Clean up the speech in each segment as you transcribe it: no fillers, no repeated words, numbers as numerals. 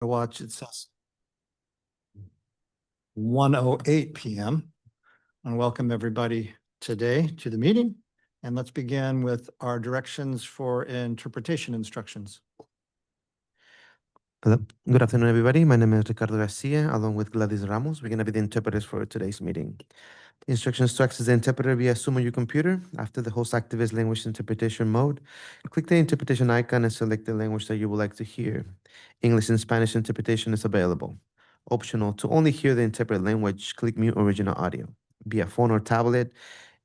Watch, it says 1:08 p.m. And welcome everybody today to the meeting. And let's begin with our directions for interpretation instructions. Hello. Good afternoon, everybody. My name is Ricardo Garcia, along with Gladys Ramos. We're going to be the interpreters for today's meeting. Instructions to access the interpreter via Zoom on your computer. After the host activates language interpretation mode, click the interpretation icon and select the language that you would like to hear. English and Spanish interpretation is available. Optional, to only hear the interpreted language, click mute original audio. Via phone or tablet,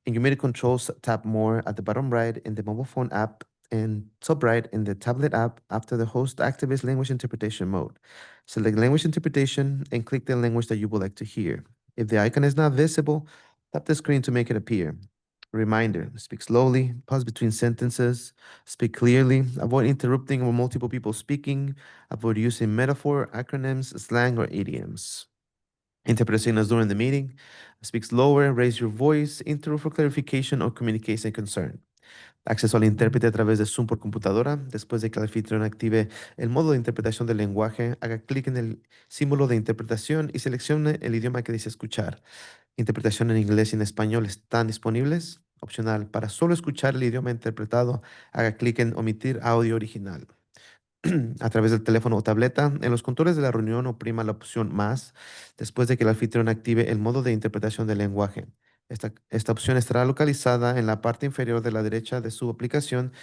in your MIDI controls, tap More at the bottom right in the mobile phone app and top right in the tablet app after the host activates language interpretation mode. Select language interpretation and click the language that you would like to hear. If the icon is not visible, tap the screen to make it appear. Reminder, speak slowly, pause between sentences, speak clearly, avoid interrupting with multiple people speaking, avoid using metaphor, acronyms, slang, or idioms. Interpret signals during the meeting. Speak slower, raise your voice, interrupt for clarification o communication concern. Acceso al intérprete a través de Zoom por computadora. Después de que el anfitrión active el modo de interpretación del lenguaje, haga clic en el símbolo de interpretación y seleccione el idioma que desea escuchar. Interpretación en inglés y en español están disponibles. Opcional, para solo escuchar el idioma interpretado, haga clic en omitir audio original. A través del teléfono o tableta, en los controles de la reunión oprima la opción más después de que el anfitrión active el modo de interpretación del lenguaje. Esta opción estará localizada en la parte inferior de la derecha de su aplicación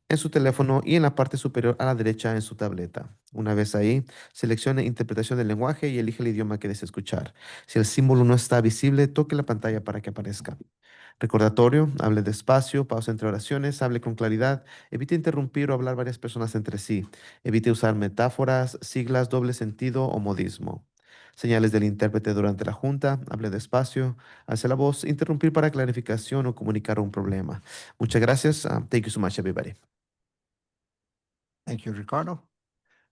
en su teléfono y en la parte superior a la derecha en su tableta. Una vez ahí, seleccione interpretación del lenguaje y elige el idioma que desea escuchar. Si el símbolo no está visible, toque la pantalla para que aparezca. Recordatorio, hable despacio, pausa entre oraciones, hable con claridad, evite interrumpir o hablar varias personas entre sí, evite usar metáforas, siglas, doble sentido o modismo. Señales del intérprete durante la junta, hable despacio, alce la voz, interrumpir para clarificación o comunicar un problema. Muchas gracias. Thank you so much, everybody. Thank you, Ricardo.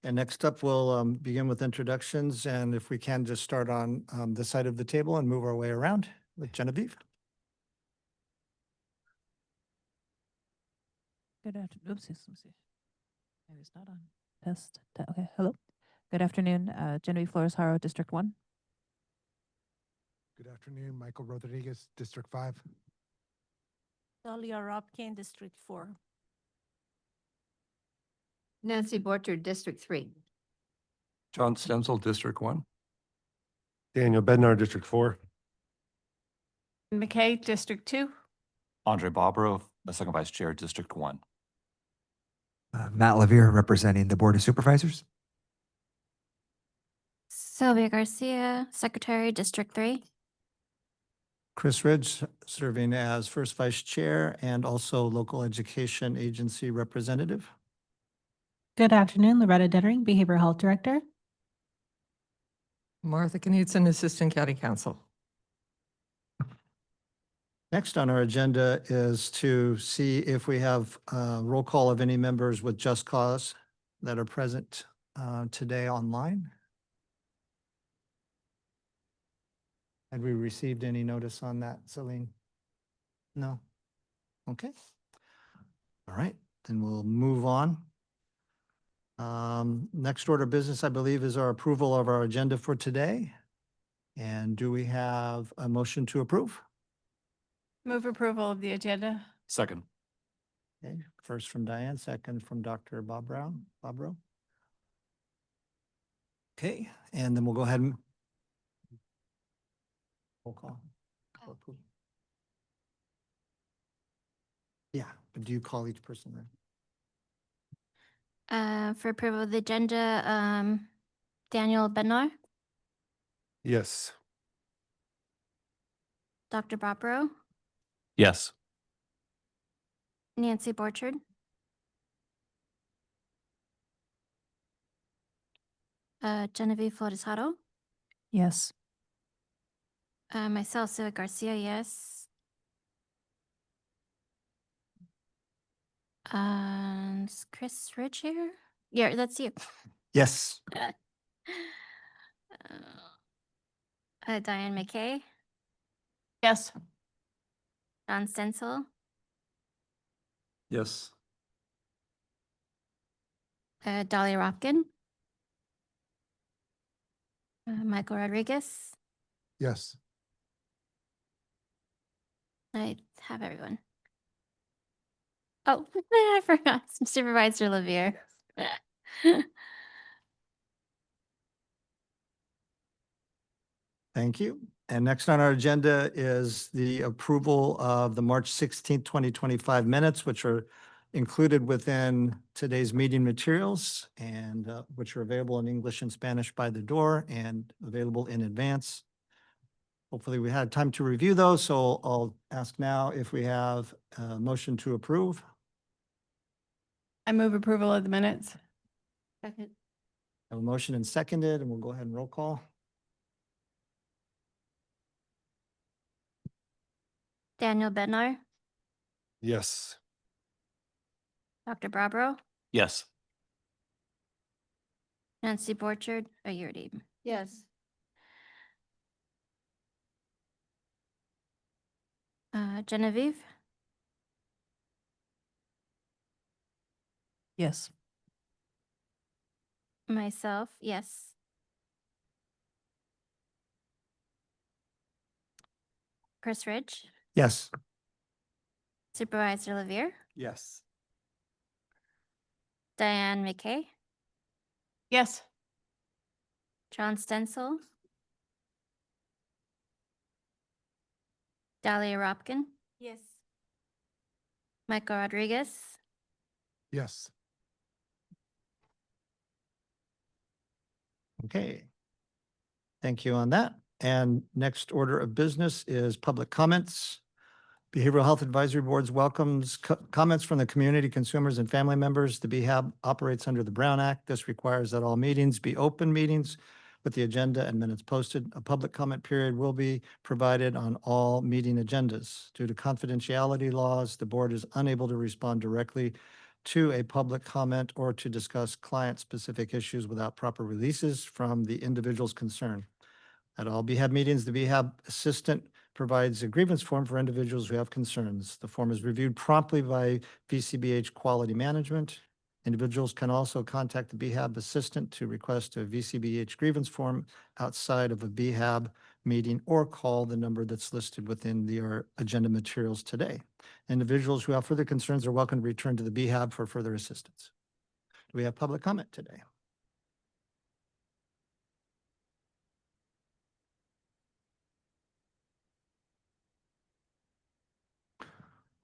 And next up, we'll begin with introductions. And if we can just start on this side of the table and move our way around with Genevieve. Good afternoon. Oops, let me see. Maybe it's not on. Test. Okay. Hello. Good afternoon. Genevieve Flores Haro, District 1. Good afternoon, Michael Rodriguez, District 5. Dahlia Robkin, District 4. Nancy Borchard, District 3. John Stenzel, District 1. Daniel Bednar, District 4. McKay, District 2. Andre Bobro, the Second Vice Chair, District 1. Matt Levere, representing the Board of Supervisors. Sylvia Garcia, Secretary, District 3. Chris Ridge, serving as First Vice Chair and also Local Education Agency Representative. Good afternoon, Loretta Dettering, Behavioral Health Director. Martha Knudsen, Assistant County Counsel. Next on our agenda is to see if we have a roll call of any members with just cause that are present today online. Had we received any notice on that, Celine? No? Okay. All right, then we'll move on. Next order of business, I believe, is our approval of our agenda for today. And do we have a motion to approve? Move approval of the agenda. Second. Okay, first from Diane, second from Dr. Bobro. Okay, and then we'll go ahead and roll call. Yeah, but do you call each person then? For approval of the agenda, Daniel Bednar, Yes. Dr. Bobro, Yes. Nancy Borchard, Genevieve Flores Haro, Yes. myself, Sylvia Garcia, yes. Is Chris Ridge here? Yeah, that's you. Yes. Diane McKay, Yes. John Stencil, Yes. Dahlia Robkin, Michael Rodriguez. Yes. I have everyone. Oh, I forgot Supervisor Lavier. Thank you. And next on our agenda is the approval of the March 16th, 2025 minutes, which are included within today's meeting materials and which are available in English and Spanish by the door and available in advance. Hopefully we had time to review those, so I'll ask now if we have a motion to approve. I move approval of the minutes. Second. Have a motion and seconded, and we'll go ahead and roll call. Daniel Bednar, Yes. Dr. Brabro, Yes. Nancy Borchard, Ayoade. Yes. Genevieve, Yes. myself, yes. Chris Ridge, Yes. Supervisor Lavier, Yes. Diane McKay, Yes. John Stencil, Dahlia Ropkin, Yes. Michael Rodriguez, Yes. Okay. Thank you on that. And next order of business is public comments. Behavioral Health Advisory Boards welcomes comments from the community, consumers, and family members. The BHAB operates under the Brown Act. This requires that all meetings be open meetings with the agenda and minutes posted. A public comment period will be provided on all meeting agendas. Due to confidentiality laws, the board is unable to respond directly to a public comment or to discuss client-specific issues without proper releases from the individuals concerned. At all BHAB meetings, the BHAB assistant provides a grievance form for individuals who have concerns. The form is reviewed promptly by VCBH Quality Management. Individuals can also contact the BHAB assistant to request a VCBH grievance form outside of a BHAB meeting or call the number that's listed within our agenda materials today. Individuals who have further concerns are welcome to return to the BHAB for further assistance. Do we have public comment today?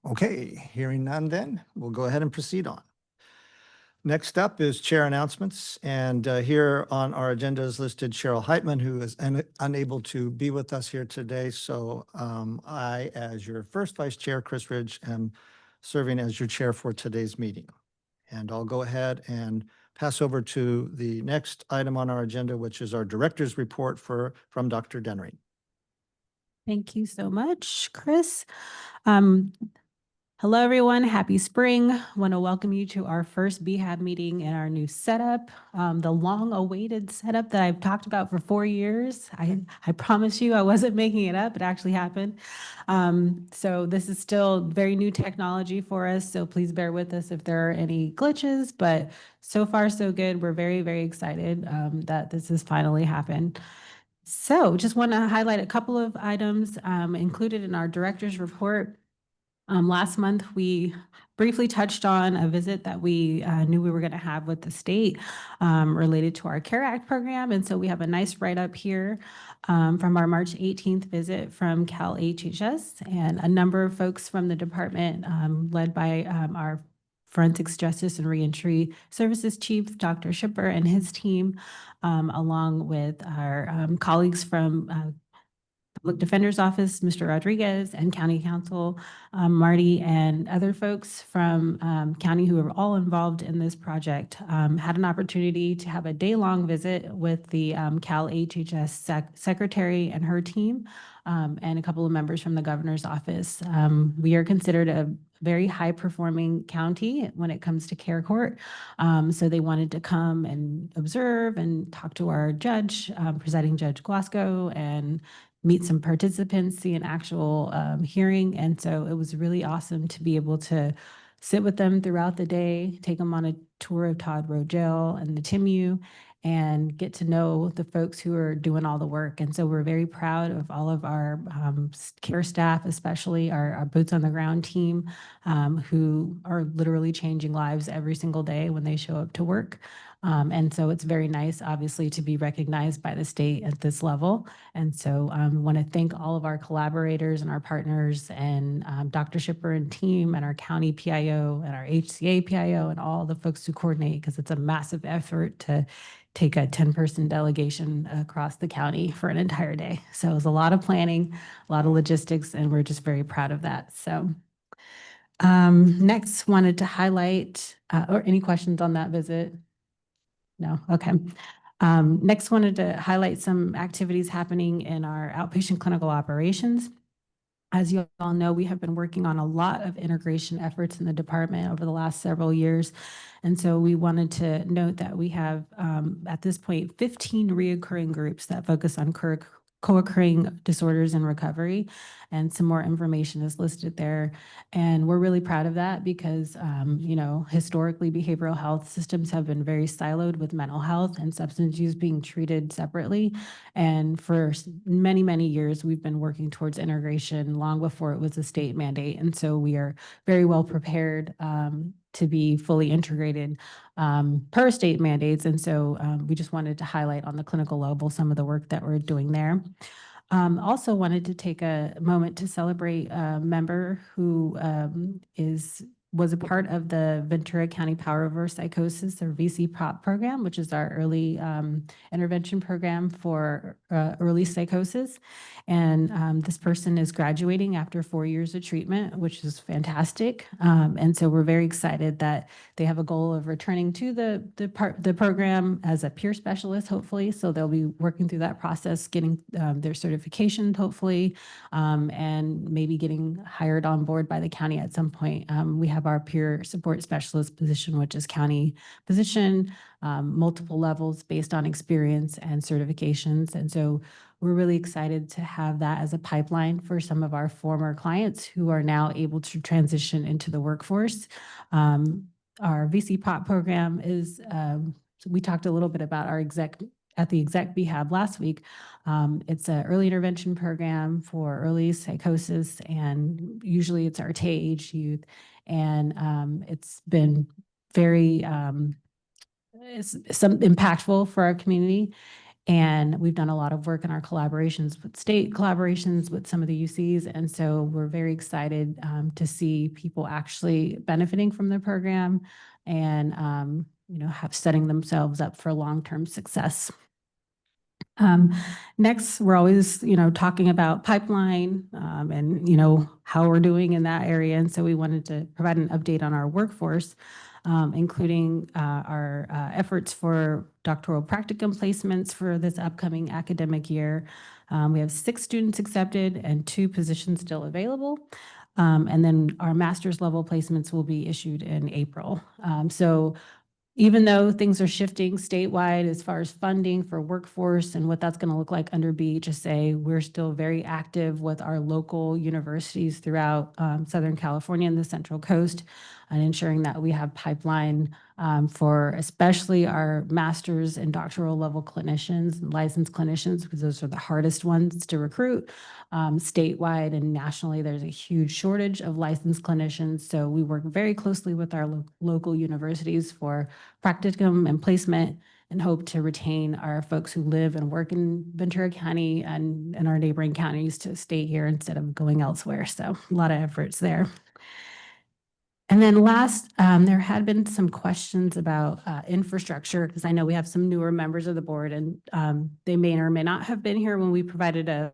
Okay, hearing none then, we'll go ahead and proceed on. Next up is chair announcements, and here on our agenda is listed Cheryl Heitman, who is unable to be with us here today. So I, as your first vice chair, Chris Ridge, am serving as your chair for today's meeting. And I'll go ahead and pass over to the next item on our agenda, which is our director's report from Dr. Dennery. Thank you so much, Chris. Hello, everyone. Happy spring. Want to welcome you to our first BHAB meeting in our new setup, the long-awaited setup that I've talked about for 4 years. I promise you I wasn't making it up. It actually happened. So this is still very new technology for us, so please bear with us if there are any glitches, but so far so good. We're very, very excited that this has finally happened. So just want to highlight a couple of items included in our director's report. Last month, we briefly touched on a visit that we knew we were going to have with the state related to our CARE Act program. And so we have a nice write-up here from our March 18th visit from Cal HHS, and a number of folks from the department led by our Forensics Justice and Reentry Services Chief, Dr. Shipper, and his team, along with our colleagues from Public Defender's Office, Mr. Rodriguez, and County Counsel, Marty, and other folks from county who are all involved in this project, had an opportunity to have a day-long visit with the Cal HHS secretary and her team, and a couple of members from the governor's office. We are considered a very high-performing county when it comes to care court. So they wanted to come and observe and talk to our judge, presiding Judge Glasgow, and meet some participants, see an actual hearing. And so it was really awesome to be able to sit with them throughout the day, take them on a tour of Todd Road Jail and the TIMU, and get to know the folks who are doing all the work. And so we're very proud of all of our care staff, especially our boots on the ground team, who are literally changing lives every single day when they show up to work. And so it's very nice, obviously, to be recognized by the state at this level. And so I want to thank all of our collaborators and our partners and Dr. Shipper and team and our county PIO and our HCA PIO and all the folks who coordinate, because it's a massive effort to take a 10-person delegation across the county for an entire day. So it was a lot of planning, a lot of logistics, and we're just very proud of that. So next, wanted to highlight, or any questions on that visit? No, okay. Next, wanted to highlight some activities happening in our outpatient clinical operations. As you all know, we have been working on a lot of integration efforts in the department over the last several years. And so we wanted to note that we have, at this point, 15 reoccurring groups that focus on co-occurring disorders and recovery. And some more information is listed there. And we're really proud of that because, you know, historically, behavioral health systems have been very siloed with mental health and substance use being treated separately. And for many, many years, we've been working towards integration long before it was a state mandate. And so we are very well prepared to be fully integrated per state mandates. And so we just wanted to highlight on the clinical level some of the work that we're doing there. Also wanted to take a moment to celebrate a member who was a part of the Ventura County Power Over Psychosis, or VC-POP program, which is our early intervention program for early psychosis. And this person is graduating after 4 years of treatment, which is fantastic. And so we're very excited that they have a goal of returning to the program as a peer specialist, hopefully. So they'll be working through that process, getting their certification, hopefully, and maybe getting hired on board by the county at some point. We have our peer support specialist position, which is county position, multiple levels based on experience and certifications. And so we're really excited to have that as a pipeline for some of our former clients who are now able to transition into the workforce. Our VC-POP program is, we talked a little bit about our at the exec BHAB last week. It's an early intervention program for early psychosis, and usually it's our age youth. And it's been very impactful for our community. And we've done a lot of work in our collaborations with state collaborations with some of the UCs. And so we're very excited to see people actually benefiting from the program and, you know, setting themselves up for long-term success. Next, we're always, you know, talking about pipeline and, you know, how we're doing in that area. And so we wanted to provide an update on our workforce, including our efforts for doctoral practicum placements for this upcoming academic year. We have 6 students accepted and 2 positions still available. And then our master's level placements will be issued in April. So even though things are shifting statewide as far as funding for workforce and what that's going to look like under BHSA, we're still very active with our local universities throughout Southern California and the Central Coast, and ensuring that we have pipeline for especially our master's and doctoral level clinicians and licensed clinicians, because those are the hardest ones to recruit. Statewide and nationally, there's a huge shortage of licensed clinicians. So we work very closely with our local universities for practicum and placement, and hope to retain our folks who live and work in Ventura County and our neighboring counties to stay here instead of going elsewhere. So a lot of efforts there. And then last, there had been some questions about infrastructure, because I know we have some newer members of the board, and they may or may not have been here when we provided a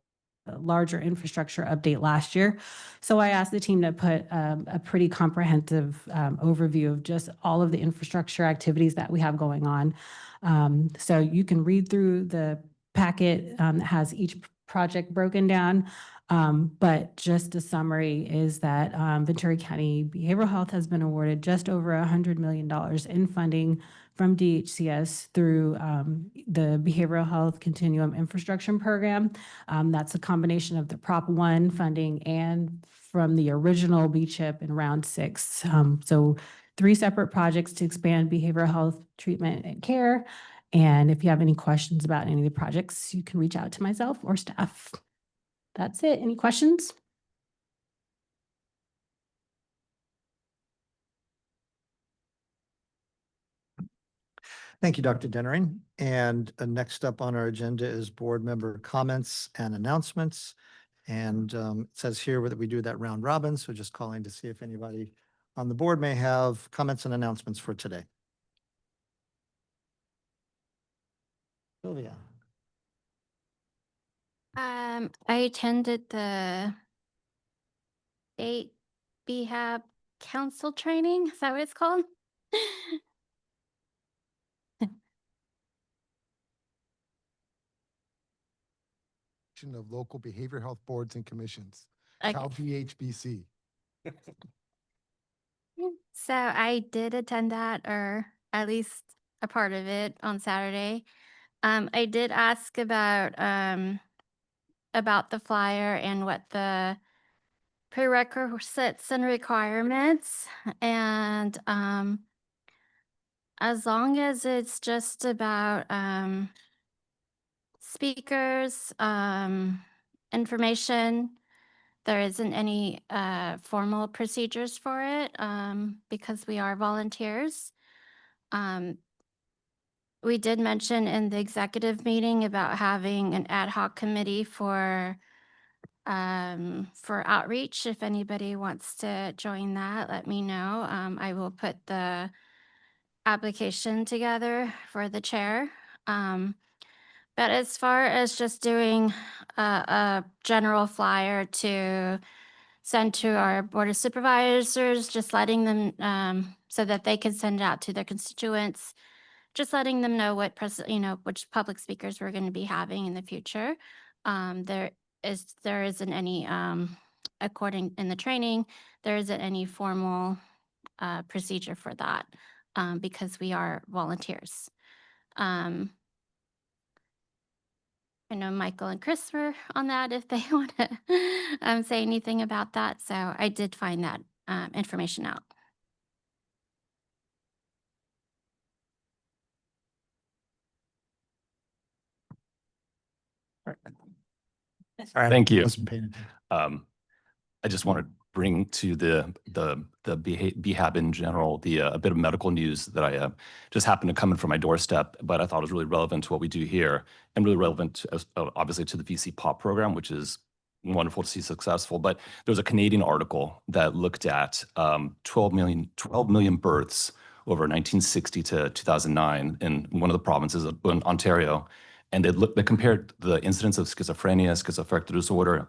larger infrastructure update last year. So I asked the team to put a pretty comprehensive overview of just all of the infrastructure activities that we have going on. So you can read through the packet that has each project broken down. But just a summary is that Ventura County Behavioral Health has been awarded just over $100 million in funding from DHCS through the Behavioral Health Continuum Infrastructure Program. That's a combination of the Prop 1 funding and from the original BCHIP in round 6. So 3 separate projects to expand behavioral health treatment and care. And if you have any questions about any of the projects, you can reach out to myself or staff. That's it. Any questions? Thank you, Dr. Dennering. And next up on our agenda is board member comments and announcements. And it says here that we do that round robin, so just calling to see if anybody on the board may have comments and announcements for today. Sylvia. I attended the BHAB council training. Is that what it's called? Of local behavioral health boards and commissions, Okay. Cal BHBC. So I did attend that, or at least a part of it, on Saturday. I did ask about the flyer and what the prerequisites and requirements, and as long as it's just about speakers, information, there isn't any formal procedures for it, because we are volunteers. We did mention in the executive meeting about having an ad hoc committee for outreach. If anybody wants to join that, let me know. I will put the application together for the chair. But as far as just doing a general flyer to send to our board of supervisors, just letting them, so that they can send it out to their constituents, just letting them know what which public speakers we're going to be having in the future. There isn't any, according in the training, there isn't any formal procedure for that, because we are volunteers. I know Michael and Chris were on that if they want to say anything about that. So I did find that information out. Thank you. Wasn't paying attention. I just want to bring to the BHAB in general, a bit of medical news that I just happened to come in from my doorstep, but I thought was really relevant to what we do here and really relevant to, obviously to the VC POP program, which is wonderful to see successful. But there's a Canadian article that looked at 12 million births over 1960 to 2009 in one of the provinces in Ontario. And they compared the incidence of schizophrenia, schizoaffective disorder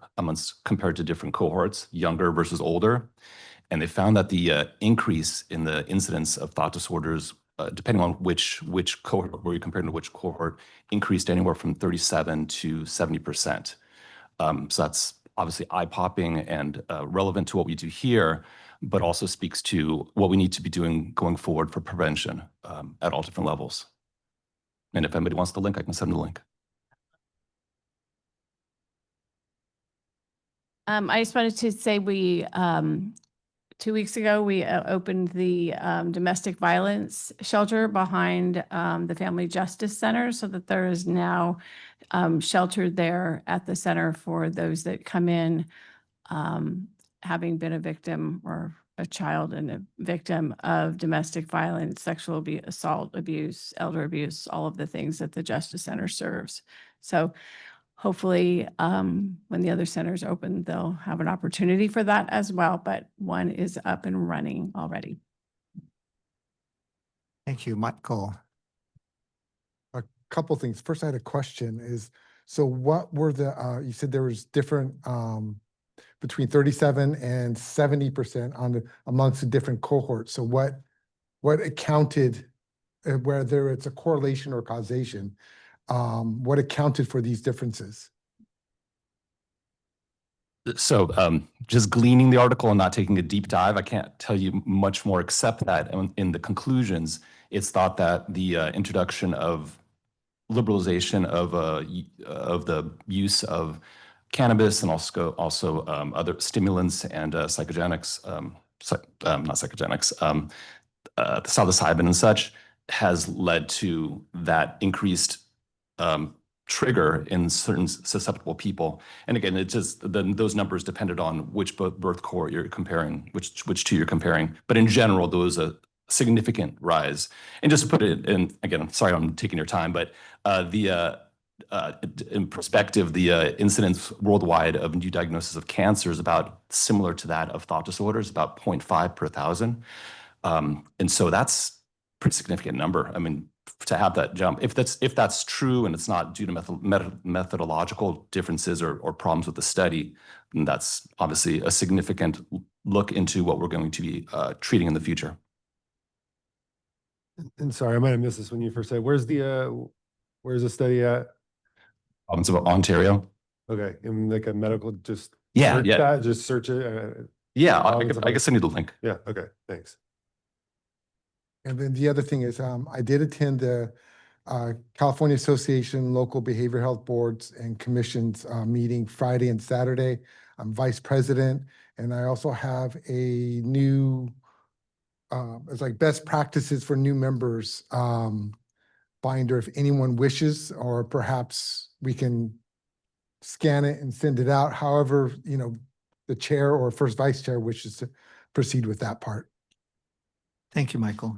compared to different cohorts, younger versus older. And they found that the increase in the incidence of thought disorders, depending on which cohort, where you compared to which cohort, increased anywhere from 37 to 70%. So that's obviously eye-popping and relevant to what we do here, but also speaks to what we need to be doing going forward for prevention at all different levels. And if anybody wants the link, I can send them the link. I just wanted to say 2 weeks ago, we opened the domestic violence shelter behind the Family Justice Center, so that there is now shelter there at the center for those that come in having been a victim or a child and a victim of domestic violence, sexual abuse, assault, abuse, elder abuse, all of the things that the Justice Center serves. So hopefully, when the other centers open, they'll have an opportunity for that as well, but one is up and running already. Thank you, Michael. A couple things. First, I had a question is, so what were the, you said there was different, between 37 and 70% amongst the different cohorts. So what accounted, whether it's a correlation or causation, what accounted for these differences? So just gleaning the article and not taking a deep dive, I can't tell you much more except that in the conclusions, it's thought that the introduction of liberalization of the use of cannabis and also other stimulants and psychogenics, not psychogenics, psilocybin and such, has led to that increased trigger in certain susceptible people. And again, it's just those numbers depended on which birth cohort you're comparing, which two you're comparing. But in general, there was a significant rise. And just to put it in, again, I'm sorry I'm taking your time, but in perspective, the incidence worldwide of new diagnosis of cancer is about similar to that of thought disorders, about 0.5 per thousand. And so that's a pretty significant number. I mean, to have that jump, if that's true and it's not due to methodological differences or problems with the study, then that's obviously a significant look into what we're going to be treating in the future. And sorry, I might have missed this when you first said, where's the study at? Province of Ontario. Okay, in like a medical, just Yeah, search yeah. that, just search it. Yeah, I guess I need the link. Yeah, okay, thanks. And then the other thing is, I did attend the California Association Local Behavioral Health Boards and Commissions meeting Friday and Saturday. I'm vice president, and I also have a new, it's like best practices for new members binder if anyone wishes, or perhaps we can scan it and send it out. However, the chair or first vice chair wishes to proceed with that part. Thank you, Michael.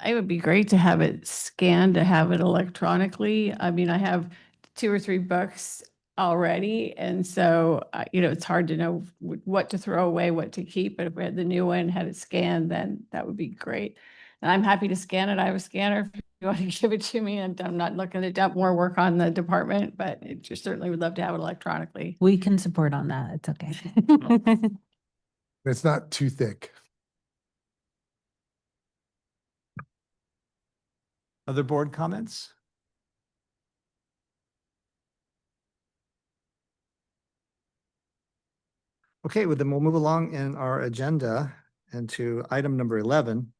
It would be great to have it scanned, to have it electronically. I mean, I have 2 or 3 books already. And so, it's hard to know what to throw away, what to keep. But if we had the new one, had it scanned, then that would be great. And I'm happy to scan it. I have a scanner if you want to give it to me. And I'm not looking to dump more work on the department, but it just certainly would love to have it electronically. We can support on that. It's okay. It's not too thick. Other board comments? Okay, well then we'll move along in our agenda and to item number 11,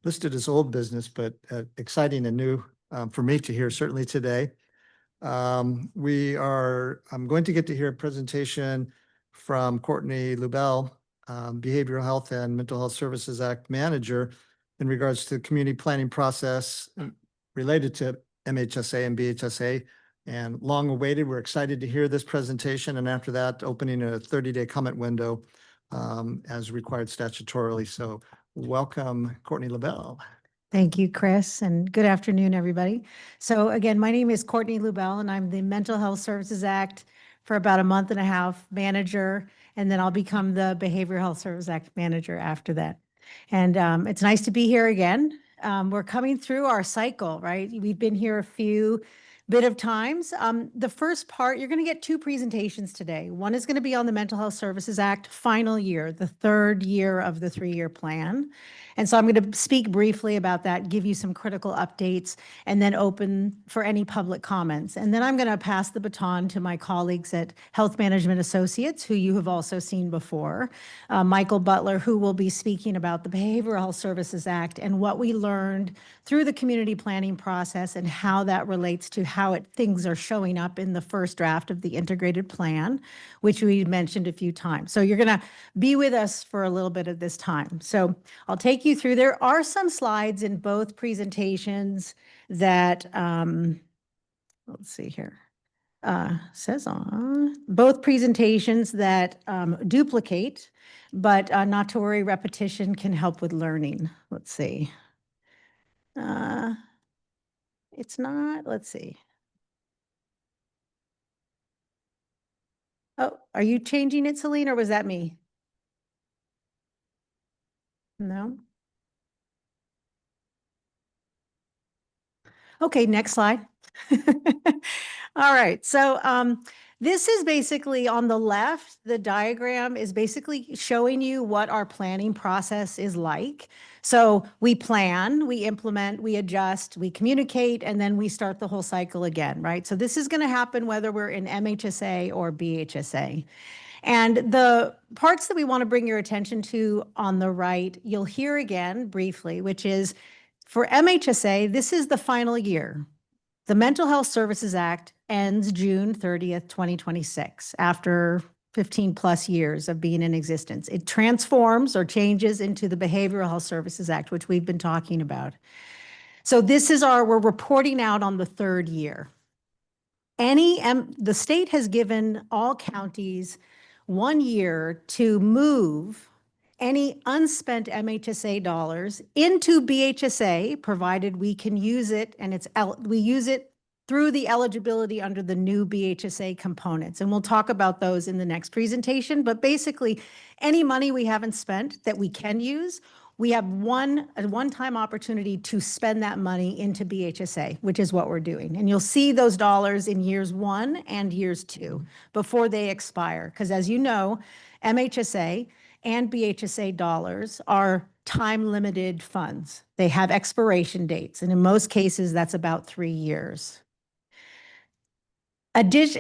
listed as old business, but exciting and new for me to hear certainly today. I'm going to get to hear a presentation from Courtney Lubell, Behavioral Health and Mental Health Services Act Manager, in regards to the community planning process related to MHSA and BHSA, and long awaited. We're excited to hear this presentation, and after that, opening a 30-day comment window as required statutorily. So welcome, Courtney Lubell. Thank you, Chris, and good afternoon, everybody. So again, my name is Courtney Lubell, and I'm the Mental Health Services Act for about a month and a half manager, and then I'll become the Behavioral Health Services Act manager after that. And it's nice to be here again. We're coming through our cycle, right? We've been here a few bit of times. The first part, you're going to get 2 presentations today. One is going to be on the Mental Health Services Act final year, the 3rd year of the 3-year plan. And so I'm going to speak briefly about that, give you some critical updates, and then open for any public comments. And then I'm going to pass the baton to my colleagues at Health Management Associates, who you have also seen before, Michael Butler, who will be speaking about the Behavioral Health Services Act and what we learned through the community planning process and how that relates to how things are showing up in the first draft of the integrated plan, which we mentioned a few times. So you're going to be with us for a little bit of this time. So I'll take you through. There are some slides in both presentations that, let's see here, says on both presentations that duplicate, but not to worry, repetition can help with learning. Let's see. It's not, let's see. Oh, are you changing it, Celine, or was that me? No. Okay, next slide. All right, so this is basically on the left, the diagram is basically showing you what our planning process is like. So we plan, we implement, we adjust, we communicate, and then we start the whole cycle again, right? So this is going to happen whether we're in MHSA or BHSA. And the parts that we want to bring your attention to on the right, you'll hear again briefly, which is for MHSA, this is the final year. The Mental Health Services Act ends June 30th, 2026, after 15 plus years of being in existence. It transforms or changes into the Behavioral Health Services Act, which we've been talking about. So this is we're reporting out on the third year. The state has given all counties 1 year to move any unspent MHSA dollars into BHSA, provided we can use it and we use it through the eligibility under the new BHSA components. And we'll talk about those in the next presentation, but basically any money we haven't spent that we can use, we have a one-time opportunity to spend that money into BHSA, which is what we're doing. And you'll see those dollars in years 1 and years 2 before they expire. Because as you know, MHSA and BHSA dollars are time-limited funds. They have expiration dates, and in most cases, that's about 3 years.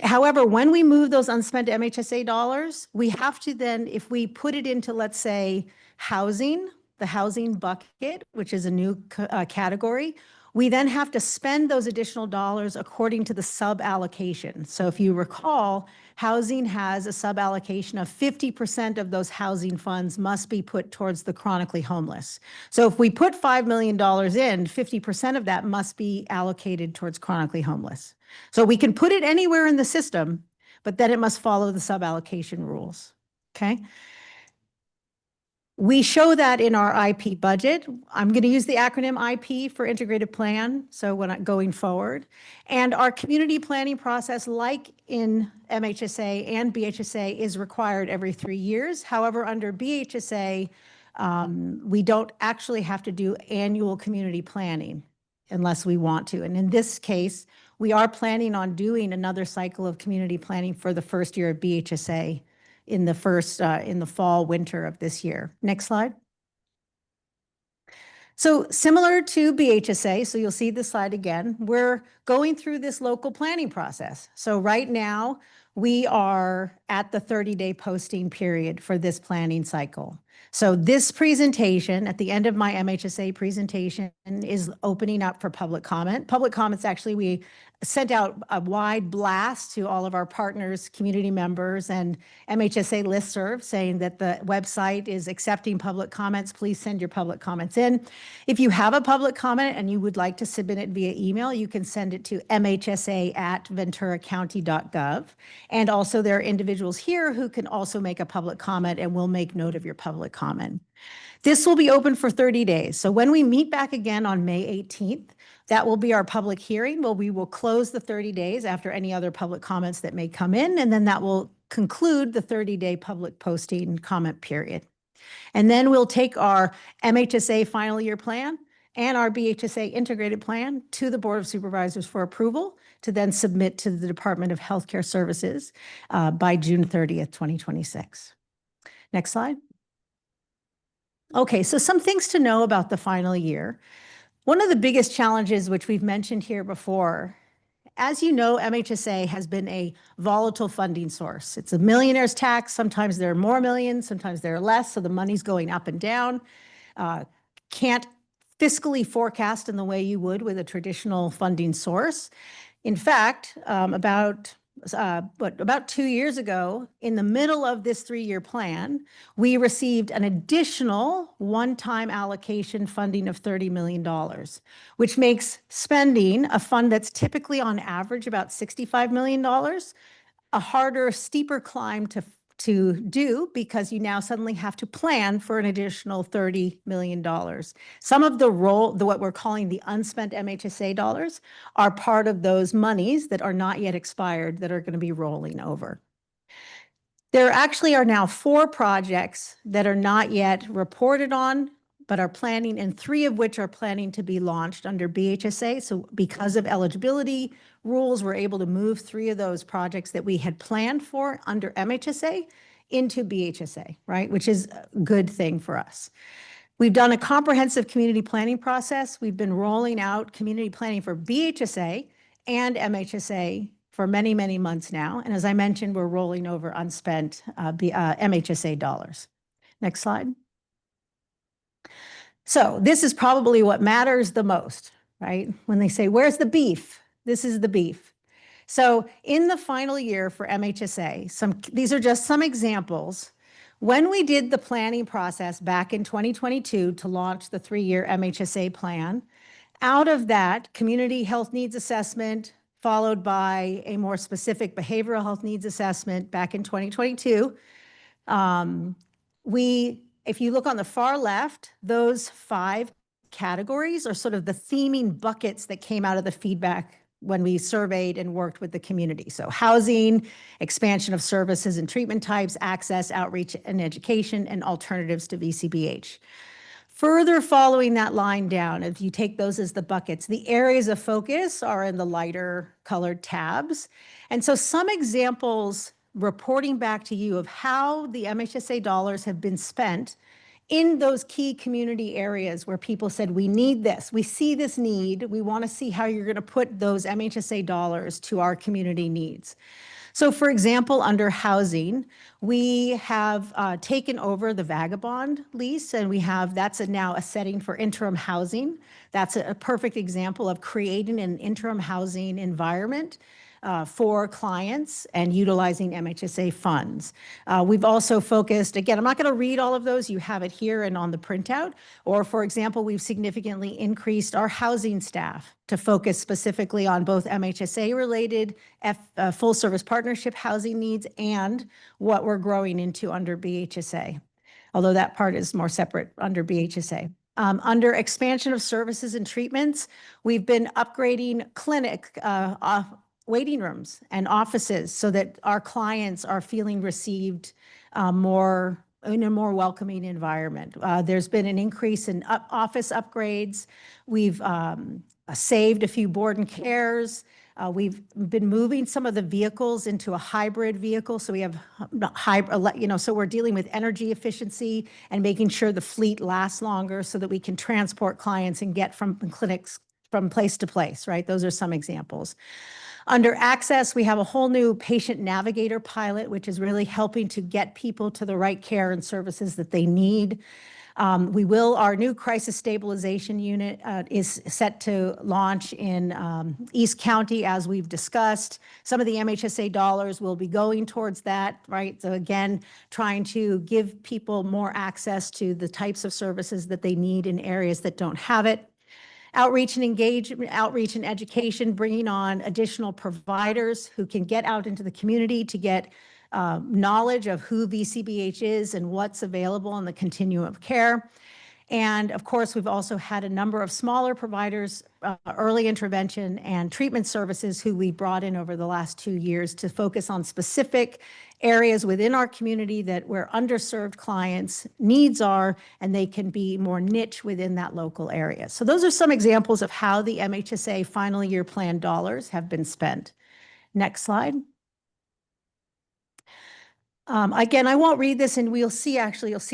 However, when we move those unspent MHSA dollars, we have to then, if we put it into, let's say, housing, the housing bucket, which is a new category, we then have to spend those additional dollars according to the sub-allocation. So if you recall, housing has a sub-allocation of 50% of those housing funds must be put towards the chronically homeless. So if we put $5 million in, 50% of that must be allocated towards chronically homeless. So we can put it anywhere in the system, but then it must follow the sub-allocation rules, okay? We show that in our IP budget. I'm going to use the acronym IP for integrated plan, so going forward. And our community planning process, like in MHSA and BHSA, is required every 3 years. However, under BHSA, we don't actually have to do annual community planning unless we want to. And in this case, we are planning on doing another cycle of community planning for the first year of BHSA in the fall, winter of this year. Next slide. So similar to BHSA, so you'll see the slide again, we're going through this local planning process. So right now, we are at the 30-day posting period for this planning cycle. So this presentation, at the end of my MHSA presentation, is opening up for public comment. Public comments, actually, we sent out a wide blast to all of our partners, community members, and MHSA listserv saying that the website is accepting public comments. Please send your public comments in. If you have a public comment and you would like to submit it via email, you can send it to mhsa@venturacounty.gov. And also there are individuals here who can also make a public comment, and we'll make note of your public comment. This will be open for 30 days. So when we meet back again on May 18th, that will be our public hearing. Well, we will close the 30 days after any other public comments that may come in, and then that will conclude the 30-day public posting comment period. And then we'll take our MHSA final year plan and our BHSA integrated plan to the Board of Supervisors for approval to then submit to the Department of Healthcare Services by June 30th, 2026. Next slide. Okay, so some things to know about the final year. One of the biggest challenges, which we've mentioned here before, as you know, MHSA has been a volatile funding source. It's a millionaire's tax. Sometimes there are more millions, sometimes there are less, so the money's going up and down. Can't fiscally forecast in the way you would with a traditional funding source. In fact, about 2 years ago, in the middle of this 3-year plan, we received an additional one-time allocation funding of $30 million, which makes spending a fund that's typically on average about $65 million, a harder, steeper climb to do because you now suddenly have to plan for an additional $30 million. Some of what we're calling the unspent MHSA dollars are part of those monies that are not yet expired that are going to be rolling over. There actually are now 4 projects that are not yet reported on, but are planning, and 3 of which are planning to be launched under BHSA. So because of eligibility rules, we're able to move 3 of those projects that we had planned for under MHSA into BHSA, right? Which is a good thing for us. We've done a comprehensive community planning process. We've been rolling out community planning for BHSA and MHSA for many, many months now. And as I mentioned, we're rolling over unspent MHSA dollars. Next slide. So this is probably what matters the most, right? When they say, where's the beef? This is the beef. So in the final year for MHSA, these are just some examples. When we did the planning process back in 2022 to launch the 3-year MHSA plan, Out of that, community health needs assessment, followed by a more specific behavioral health needs assessment back in 2022. If you look on the far left, those 5 categories are sort of the theming buckets that came out of the feedback when we surveyed and worked with the community. So housing, expansion of services and treatment types, access, outreach and education, and alternatives to VCBH. Further following that line down, if you take those as the buckets, the areas of focus are in the lighter colored tabs. And so some examples reporting back to you of how the MHSA dollars have been spent in those key community areas where people said, we need this, we see this need, we want to see how you're going to put those MHSA dollars to our community needs. So for example, under housing, we have taken over the Vagabond lease, and that's now a setting for interim housing. That's a perfect example of creating an interim housing environment for clients and utilizing MHSA funds. We've also focused, again, I'm not going to read all of those, you have it here and on the printout, or for example, we've significantly increased our housing staff to focus specifically on both MHSA-related full-service partnership housing needs and what we're growing into under BHSA, although that part is more separate under BHSA. Under expansion of services and treatments, we've been upgrading clinic waiting rooms and offices so that our clients are feeling received more in a more welcoming environment. There's been an increase in office upgrades. We've saved a few board and cares. We've been moving some of the vehicles into a hybrid vehicle. So we have so we're dealing with energy efficiency and making sure the fleet lasts longer so that we can transport clients and get from clinics from place to place, right? Those are some examples. Under access, we have a whole new patient navigator pilot, which is really helping to get people to the right care and services that they need. Our new crisis stabilization unit is set to launch in East County, as we've discussed. Some of the MHSA dollars will be going towards that, right? So again, trying to give people more access to the types of services that they need in areas that don't have it. Outreach and engagement, outreach and education, bringing on additional providers who can get out into the community to get knowledge of who VCBH is and what's available in the continuum of care. And of course, we've also had a number of smaller providers, early intervention and treatment services who we brought in over the last 2 years to focus on specific areas within our community where underserved clients' needs are, and they can be more niche within that local area. So those are some examples of how the MHSA final year plan dollars have been spent. Next slide. Again, I won't read this, and you'll see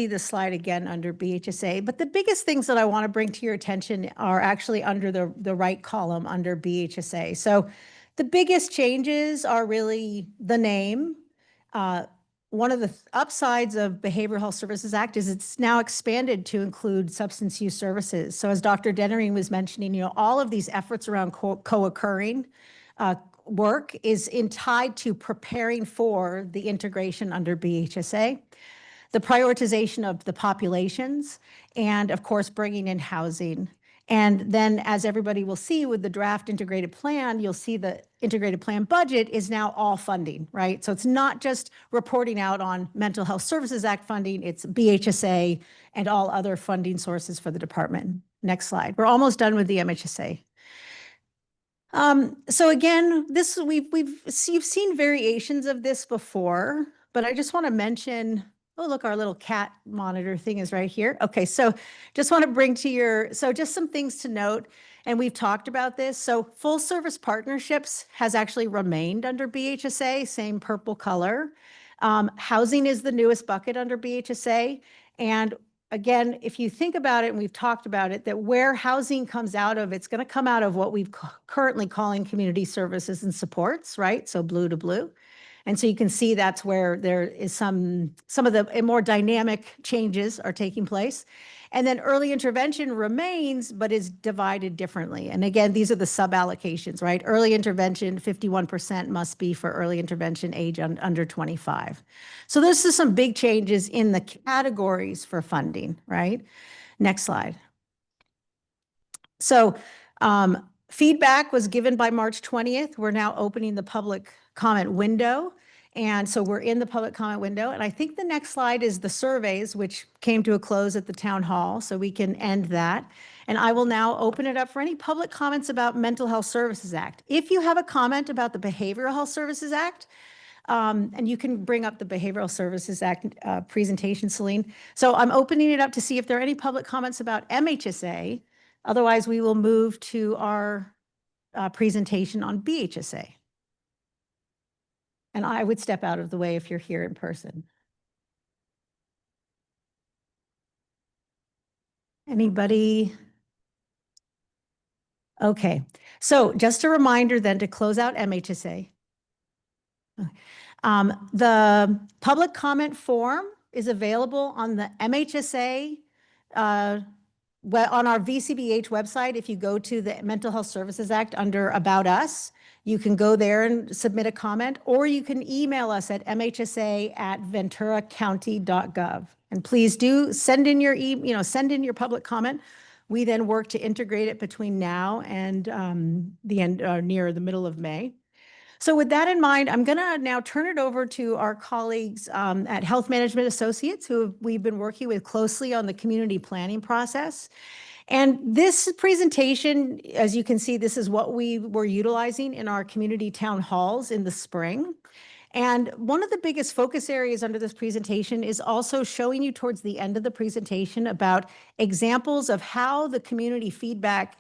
this slide again under BHSA, but the biggest things that I want to bring to your attention are actually under the right column under BHSA. So the biggest changes are really the name. One of the upsides of Behavioral Health Services Act is it's now expanded to include substance use services. So as Dr. Dennering was mentioning, all of these efforts around co-occurring work is tied to preparing for the integration under BHSA, the prioritization of the populations, and of course, bringing in housing. And then as everybody will see with the draft integrated plan, you'll see the integrated plan budget is now all funding, right? So it's not just reporting out on Mental Health Services Act funding, it's BHSA and all other funding sources for the department. Next slide. We're almost done with the MHSA. So again, you've seen variations of this before, but I just want to mention, oh, look, our little cat monitor thing is right here. Okay, so just want to bring to just some things to note, and we've talked about this. So full service partnerships has actually remained under BHSA, same purple color. Housing is the newest bucket under BHSA, and again, if you think about it, and we've talked about it, that where housing comes out of, it's going to come out of what we've currently calling community services and supports, right? So blue to blue. And so you can see that's where there is some of the more dynamic changes are taking place. And then early intervention remains, but is divided differently. And again, these are the sub-allocations, right? Early intervention, 51% must be for early intervention age under 25. So this is some big changes in the categories for funding, right? Next slide. So Feedback was given by March 20th. We're now opening the public comment window. And so we're in the public comment window. And I think the next slide is the surveys, which came to a close at the town hall. So we can end that. And I will now open it up for any public comments about Mental Health Services Act. If you have a comment about the Behavioral Health Services Act, and you can bring up the Behavioral Services Act presentation, Celine. So I'm opening it up to see if there are any public comments about MHSA. Otherwise, we will move to our presentation on BHSA. And I would step out of the way if you're here in person. Anybody? Okay, so just a reminder then to close out MHSA. The public comment form is available on the MHSA, on our VCBH website. If you go to the Mental Health Services Act under About Us, you can go there and submit a comment, or you can email us at mhsa@venturacounty.gov. And please do send in your send in your public comment. We then work to integrate it between now and the end, near the middle of May. So with that in mind, I'm going to now turn it over to our colleagues at Health Management Associates, who we've been working with closely on the community planning process. And this presentation, as you can see, this is what we were utilizing in our community town halls in the spring. And one of the biggest focus areas under this presentation is also showing you towards the end of the presentation about examples of how the community feedback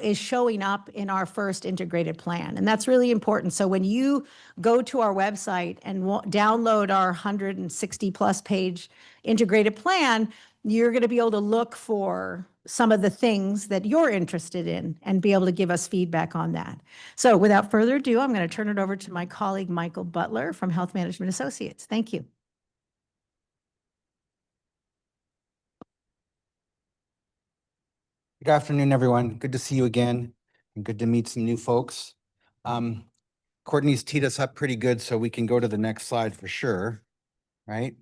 is showing up in our first integrated plan. And that's really important. So when you go to our website and download our 160 plus page integrated plan, you're going to be able to look for some of the things that you're interested in and be able to give us feedback on that. So without further ado, I'm going to turn it over to my colleague, Michael Butler from Health Management Associates. Thank you. Good afternoon, everyone. Good to see you again and good to meet some new folks. Courtney's teed us up pretty good, so we can go to the next slide for sure, right?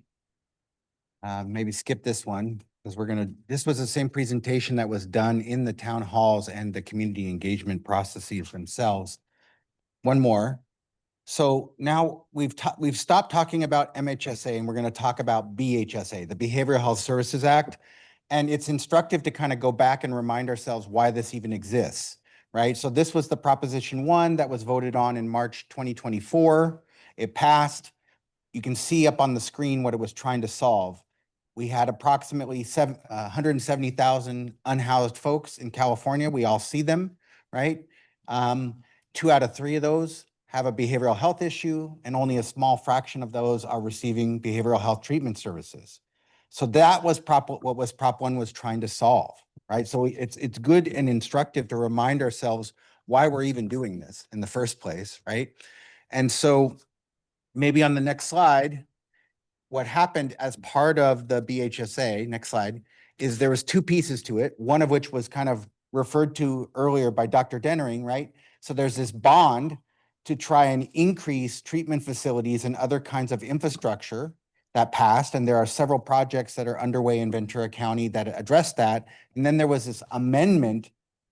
Maybe skip this one because this was the same presentation that was done in the town halls and the community engagement processes themselves. One more. So now we've stopped talking about MHSA and we're going to talk about BHSA, the Behavioral Health Services Act. And it's instructive to kind of go back and remind ourselves why this even exists, right? So this was the Proposition 1 that was voted on in March 2024. It passed. You can see up on the screen what it was trying to solve. We had approximately 170,000 unhoused folks in California. We all see them, right? 2 out of 3 of those have a behavioral health issue, and only a small fraction of those are receiving behavioral health treatment services. So that was what Prop 1 was trying to solve, right? So it's good and instructive to remind ourselves why we're even doing this in the first place, right? And so maybe on the next slide, what happened as part of the BHSA, next slide, is there was 2 pieces to it, one of which was kind of referred to earlier by Dr. Dennering, right? So there's this bond to try and increase treatment facilities and other kinds of infrastructure that passed. And there are several projects that are underway in Ventura County that address that. And then there was this amendment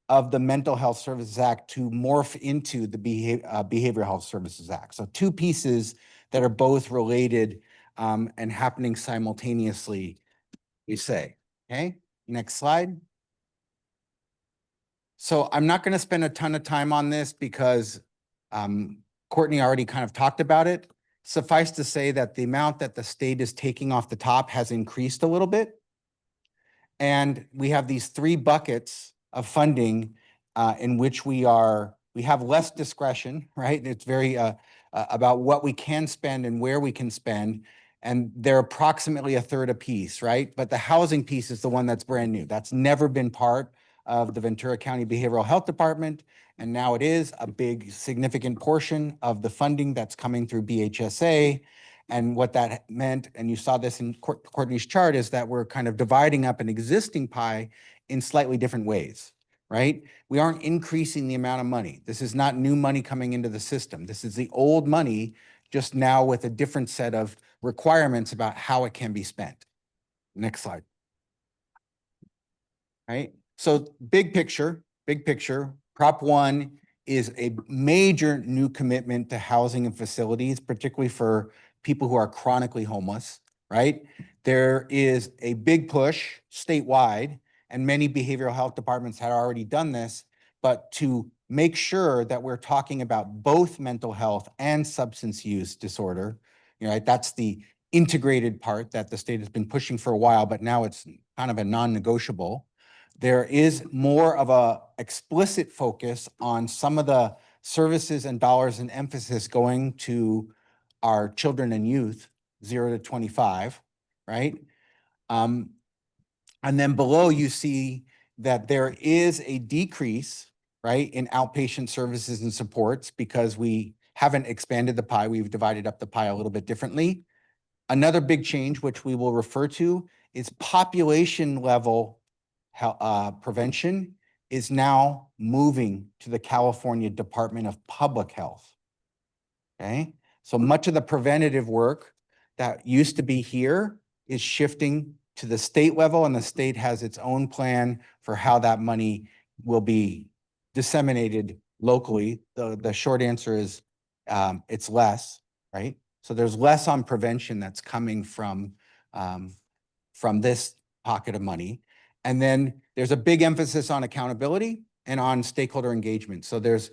of the Mental Health Services Act to morph into the Behavioral Health Services Act. So 2 pieces that are both related and happening simultaneously, we say. Okay, next slide. So I'm not going to spend a ton of time on this because Courtney already kind of talked about it. Suffice to say that the amount that the state is taking off the top has increased a little bit. And we have these 3 buckets of funding in which we have less discretion, right? It's very about what we can spend and where we can spend. And they're approximately a third apiece, right? But the housing piece is the one that's brand new. That's never been part of the Ventura County Behavioral Health Department. And now it is a big, significant portion of the funding that's coming through BHSA. And what that meant, and you saw this in Courtney's chart, is that we're kind of dividing up an existing pie in slightly different ways, right? We aren't increasing the amount of money. This is not new money coming into the system. This is the old money, just now with a different set of requirements about how it can be spent. Next slide. Right? So big picture, big picture, Prop 1 is a major new commitment to housing and facilities, particularly for people who are chronically homeless, right? There is a big push statewide, and many behavioral health departments had already done this, but to make sure that we're talking about both mental health and substance use disorder, right? That's the integrated part that the state has been pushing for a while, but now it's kind of a non-negotiable. There is more of a explicit focus on some of the services and dollars and emphasis going to our children and youth, 0 to 25, right? And then below you see that there is a decrease, right, in outpatient services and supports because we haven't expanded the pie. We've divided up the pie a little bit differently. Another big change, which we will refer to, is population level prevention is now moving to the California Department of Public Health. Okay, so much of the preventative work that used to be here is shifting to the state level, and the state has its own plan for how that money will be disseminated locally. The short answer is it's less, right? So there's less on prevention that's coming from this pocket of money. And then there's a big emphasis on accountability and on stakeholder engagement. So there's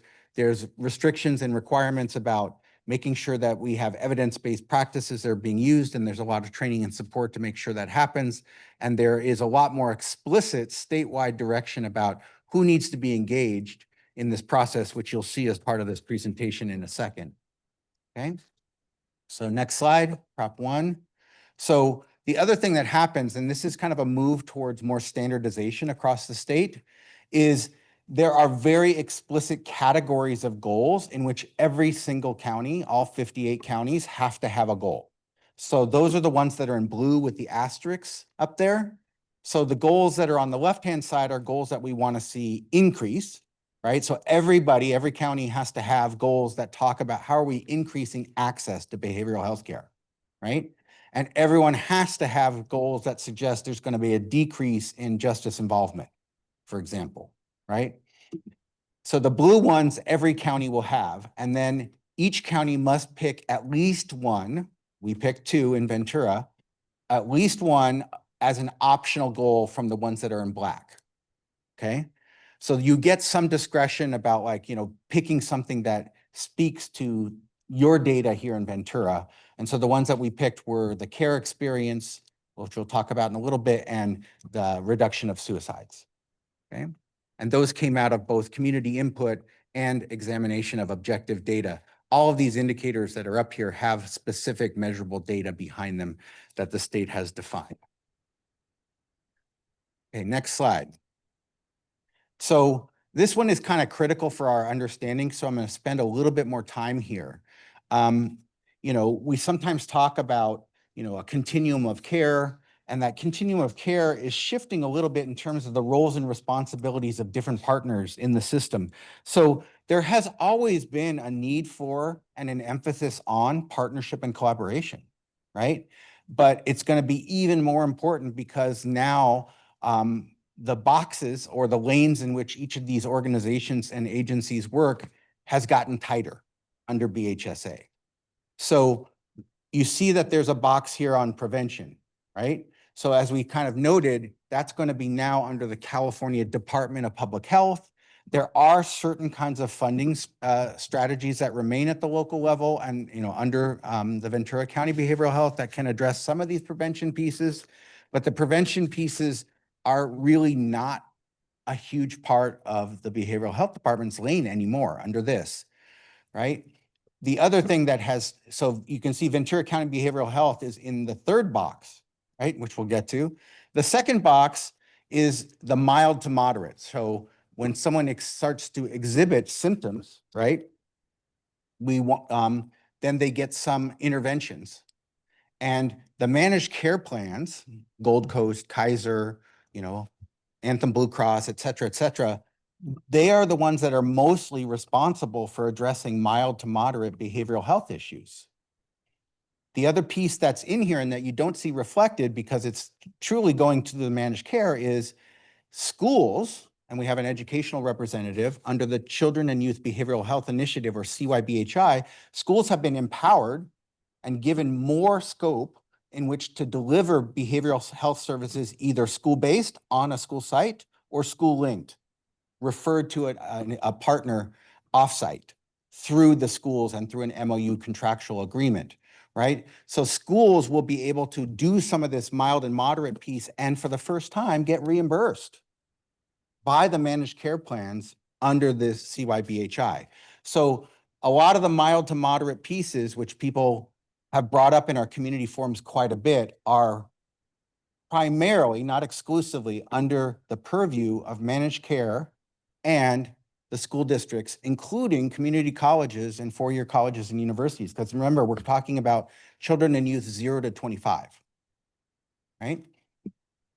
restrictions and requirements about making sure that we have evidence-based practices that are being used, and there's a lot of training and support to make sure that happens. And there is a lot more explicit statewide direction about who needs to be engaged in this process, which you'll see as part of this presentation in a second. Okay, so next slide, Prop 1. So the other thing that happens, and this is kind of a move towards more standardization across the state, is there are very explicit categories of goals in which every single county, all 58 counties, have to have a goal. So those are the ones that are in blue with the asterisks up there. So the goals that are on the left-hand side are goals that we want to see increase, right? So every county has to have goals that talk about how are we increasing access to behavioral health care, right? And everyone has to have goals that suggest there's going to be a decrease in justice involvement, for example, right? So the blue ones, every county will have, and then each county must pick at least one. We picked 2 in Ventura, at least one as an optional goal from the ones that are in black, okay? So you get some discretion about, like, picking something that speaks to your data here in Ventura. And so the ones that we picked were the care experience, which we'll talk about in a little bit, and the reduction of suicides, okay? And those came out of both community input and examination of objective data. All of these indicators that are up here have specific measurable data behind them that the state has defined. Okay, next slide. So this one is kind of critical for our understanding, so I'm going to spend a little bit more time here. We sometimes talk about, a continuum of care, and that continuum of care is shifting a little bit in terms of the roles and responsibilities of different partners in the system. So there has always been a need for and an emphasis on partnership and collaboration, right? But it's going to be even more important because now the boxes or the lanes in which each of these organizations and agencies work has gotten tighter under BHSA. So you see that there's a box here on prevention, right? So as we kind of noted, that's going to be now under the California Department of Public Health. There are certain kinds of funding strategies that remain at the local level and, under the Ventura County Behavioral Health that can address some of these prevention pieces, but the prevention pieces are really not a huge part of the behavioral health department's lane anymore under this, right? The other thing that so you can see Ventura County Behavioral Health is in the third box, right? Which we'll get to. The second box is the mild to moderate. So when someone starts to exhibit symptoms, right? We want, then they get some interventions. And the managed care plans, Gold Coast, Kaiser, Anthem Blue Cross, et cetera, they are the ones that are mostly responsible for addressing mild to moderate behavioral health issues. The other piece that's in here and that you don't see reflected because it's truly going to the managed care is schools and we have an educational representative under the Children and Youth Behavioral Health Initiative, or CYBHI, schools have been empowered and given more scope in which to deliver behavioral health services, either school-based on a school site or school-linked, referred to a partner offsite through the schools and through an MOU contractual agreement, right? So schools will be able to do some of this mild and moderate piece and for the first time get reimbursed by the managed care plans under this CYBHI. So a lot of the mild to moderate pieces, which people have brought up in our community forums quite a bit, are primarily, not exclusively, under the purview of managed care and the school districts, including community colleges and four-year colleges and universities. Because remember, we're talking about children and youth 0 to 25, right?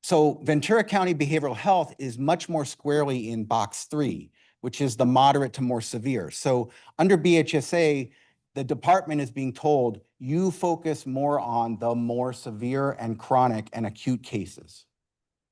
So Ventura County Behavioral Health is much more squarely in box 3, which is the moderate to more severe. So under BHSA, the department is being told, you focus more on the more severe and chronic and acute cases,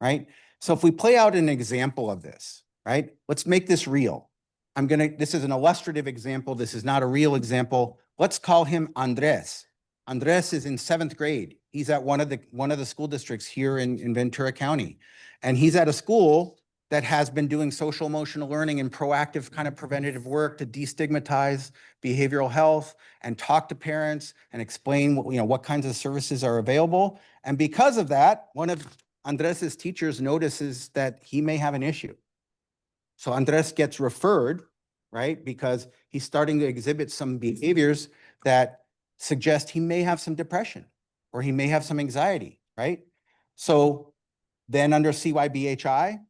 right? So if we play out an example of this, right? Let's make this real. This is an illustrative example. This is not a real example. Let's call him Andres. Andres is in 7th grade. He's at one of the school districts here in Ventura County. And he's at a school that has been doing social emotional learning and proactive kind of preventative work to destigmatize behavioral health and talk to parents and explain what kinds of services are available. And because of that, one of Andres's teachers notices that he may have an issue. So Andres gets referred, right? Because he's starting to exhibit some behaviors that suggest he may have some depression or he may have some anxiety, right? So then under CYBHI,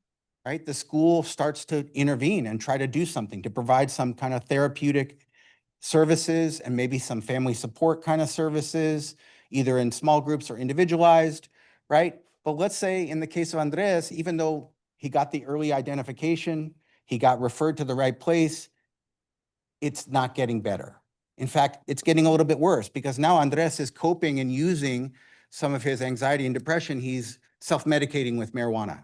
right, the school starts to intervene and try to do something to provide some kind of therapeutic services and maybe some family support kind of services, either in small groups or individualized, right? But let's say in the case of Andres, even though he got the early identification, he got referred to the right place, it's not getting better. In fact, it's getting a little bit worse because now Andres is coping and using some of his anxiety and depression. He's self-medicating with marijuana,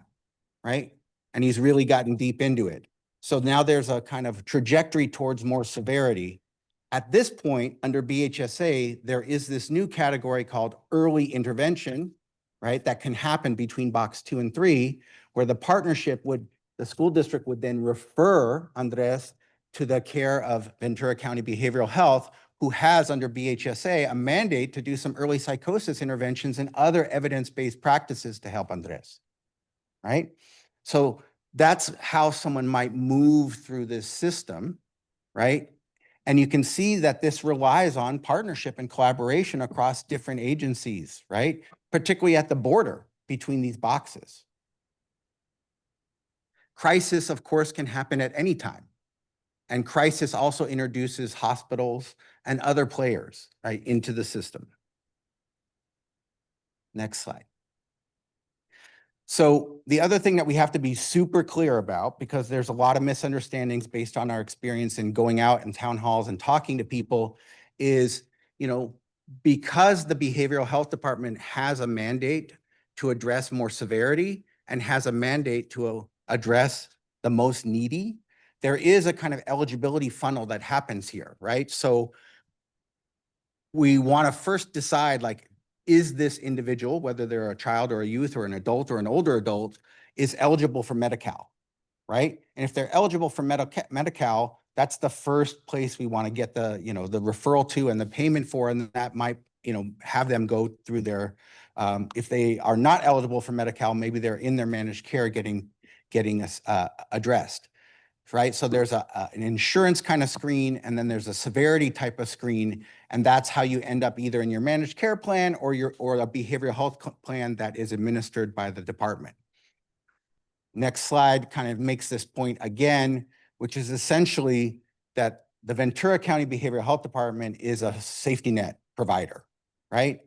right? And he's really gotten deep into it. So now there's a kind of trajectory towards more severity. At this point, under BHSA, there is this new category called early intervention, right? That can happen between box 2 and 3, where the school district would then refer Andres to the care of Ventura County Behavioral Health, who has under BHSA a mandate to do some early psychosis interventions and other evidence-based practices to help Andres, right? So that's how someone might move through this system, right? And you can see that this relies on partnership and collaboration across different agencies, right? Particularly at the border between these boxes. Crisis, of course, can happen at any time. And crisis also introduces hospitals and other players, right, into the system. Next slide. So the other thing that we have to be super clear about, because there's a lot of misunderstandings based on our experience in going out in town halls and talking to people, is, because the behavioral health department has a mandate to address more severity and has a mandate to address the most needy, there is a kind of eligibility funnel that happens here, right? So we want to first decide, is this individual, whether they're a child or a youth or an adult or an older adult, is eligible for Medi-Cal, right? And if they're eligible for Medi-Cal, that's the first place we want to get the referral to and the payment for, and that might, have them go through their, if they are not eligible for Medi-Cal, maybe they're in their managed care getting addressed, right? So there's an insurance kind of screen, and then there's a severity type of screen, and that's how you end up either in your managed care plan or a behavioral health plan that is administered by the department. Next slide kind of makes this point again, which is essentially that the Ventura County Behavioral Health Department is a safety net provider, right?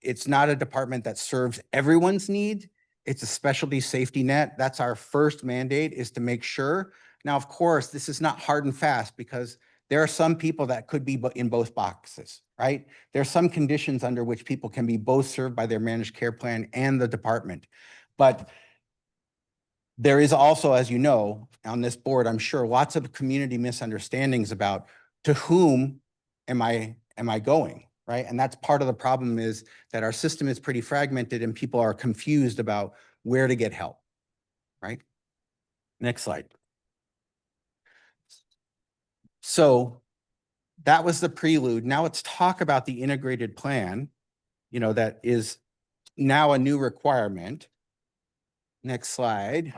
It's not a department that serves everyone's need. It's a specialty safety net. That's our first mandate, is to make sure. Now, of course, this is not hard and fast because there are some people that could be in both boxes, right? There are some conditions under which people can be both served by their managed care plan and the department. But There is also, as you know, on this board, I'm sure lots of community misunderstandings about to whom am I going, right? And that's part of the problem, is that our system is pretty fragmented and people are confused about where to get help, right? Next slide. So that was the prelude. Now let's talk about the integrated plan, that is now a new requirement. Next slide.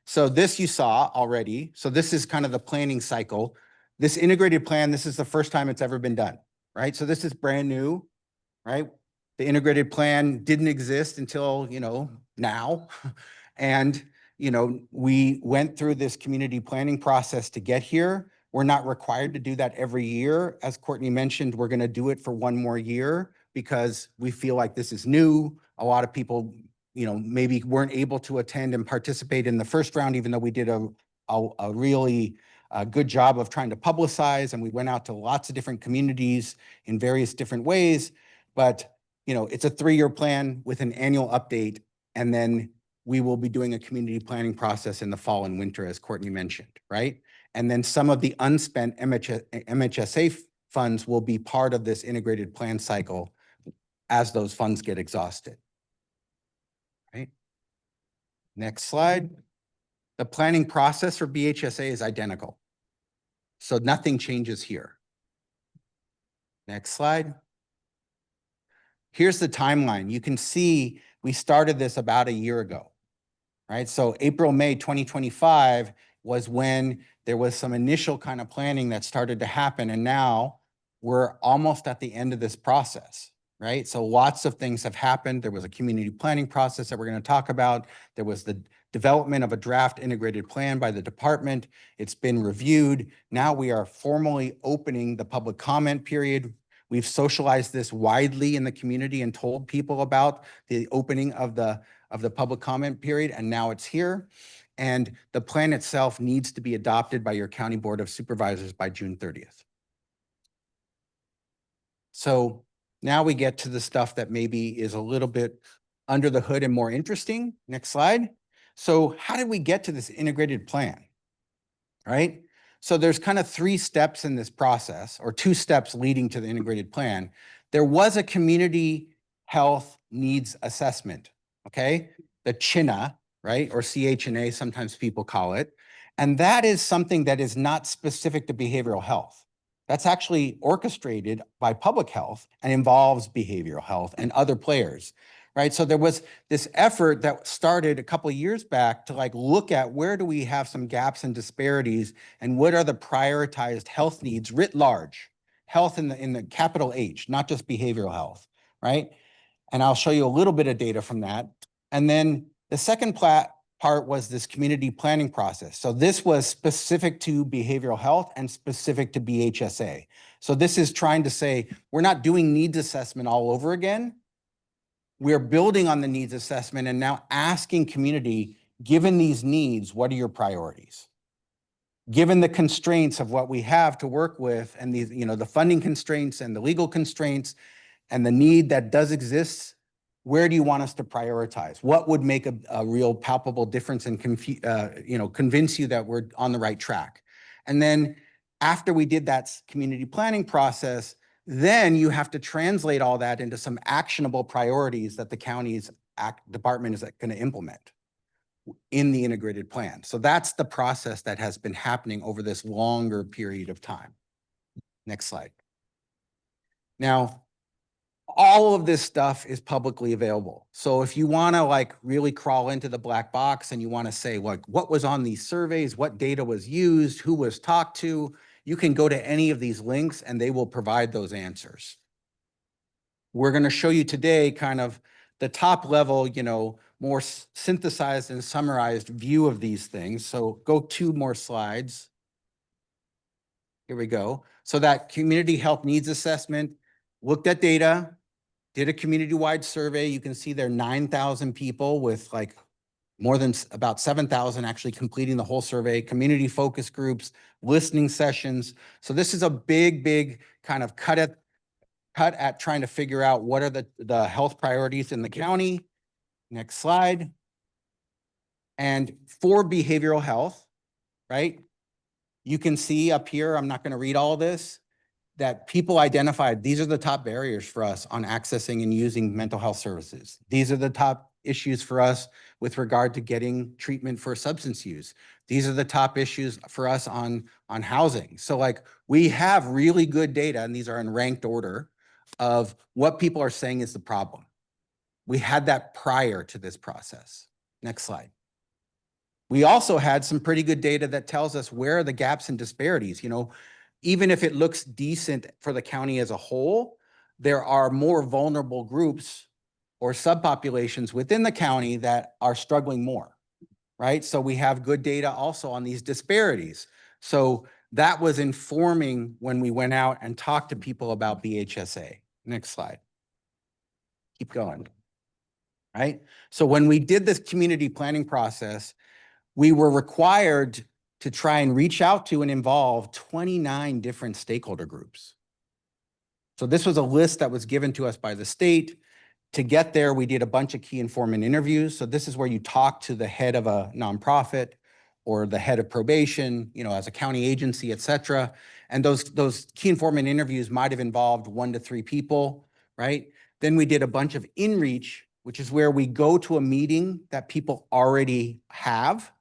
So this you saw already. So this is kind of the planning cycle. This integrated plan, this is the first time it's ever been done, right? So this is brand new, right? The integrated plan didn't exist until, now. And, we went through this community planning process to get here. We're not required to do that every year. As Courtney mentioned, we're going to do it for one more year because we feel like this is new. A lot of people, maybe weren't able to attend and participate in the first round, even though we did a really good job of trying to publicize, and we went out to lots of different communities in various different ways. But, it's a 3-year plan with an annual update, and then we will be doing a community planning process in the fall and winter, as Courtney mentioned, right? And then some of the unspent MHSA funds will be part of this integrated plan cycle as those funds get exhausted. Right? Next slide. The planning process for BHSA is identical. So nothing changes here. Next slide. Here's the timeline. You can see we started this about a year ago, right? So April, May 2025 was when there was some initial kind of planning that started to happen. And now we're almost at the end of this process, right? So lots of things have happened. There was a community planning process that we're going to talk about. There was the development of a draft integrated plan by the department. It's been reviewed. Now we are formally opening the public comment period. We've socialized this widely in the community and told people about the opening of the public comment period, and now it's here. And the plan itself needs to be adopted by your County Board of Supervisors by June 30th. So now we get to the stuff that maybe is a little bit under the hood and more interesting. Next slide. So how did we get to this integrated plan, right? So there's kind of 3 steps in this process, or 2 steps leading to the integrated plan. There was a community health needs assessment, okay? The CHNA, right? Or CHNA, sometimes people call it. And that is something that is not specific to behavioral health. That's actually orchestrated by public health and involves behavioral health and other players, right? So there was this effort that started a couple of years back to look at where do we have some gaps and disparities, and what are the prioritized health needs writ large, health in the capital H, not just behavioral health, right? And I'll show you a little bit of data from that. And then the second part was this community planning process. So this was specific to behavioral health and specific to BHSA. So this is trying to say, we're not doing needs assessment all over again. We're building on the needs assessment and now asking community, given these needs, what are your priorities? Given the constraints of what we have to work with, and these, the funding constraints and the legal constraints and the need that does exist, where do you want us to prioritize? What would make a real palpable difference and convince you that we're on the right track? And then after we did that community planning process, then you have to translate all that into some actionable priorities that the county's department is going to implement in the integrated plan. So that's the process that has been happening over this longer period of time. Next slide. Now, all of this stuff is publicly available. So if you want to really crawl into the black box and you want to say what was on these surveys, what data was used, who was talked to, you can go to any of these links and they will provide those answers. We're going to show you today kind of the top level, more synthesized and summarized view of these things. So go 2 more slides. Here we go. So that community health needs assessment looked at data, did a community-wide survey. You can see there are 9,000 people with more than about 7,000 actually completing the whole survey, community focus groups, listening sessions. So this is a big kind of cut at trying to figure out what are the health priorities in the county. Next slide. And for behavioral health, right? You can see up here, I'm not going to read all this, that people identified, these are the top barriers for us on accessing and using mental health services. These are the top issues for us with regard to getting treatment for substance use. These are the top issues for us on housing. So like we have really good data, and these are in ranked order, of what people are saying is the problem. We had that prior to this process. Next slide. We also had some pretty good data that tells us where are the gaps and disparities. You know, even if it looks decent for the county as a whole, there are more vulnerable groups or subpopulations within the county that are struggling more, right? So we have good data also on these disparities. So that was informing when we went out and talked to people about BHSA. Next slide. Keep going, right? So when we did this community planning process, we were required to try and reach out to and involve 29 different stakeholder groups. So this was a list that was given to us by the state. To get there, we did a bunch of key informant interviews. So this is where you talk to the head of a nonprofit or the head of probation, you know, as a county agency, et cetera. And those key informant interviews might have involved 1 to 3 people, right? Then we did a bunch of in-reach, which is where we go to a meeting that people already have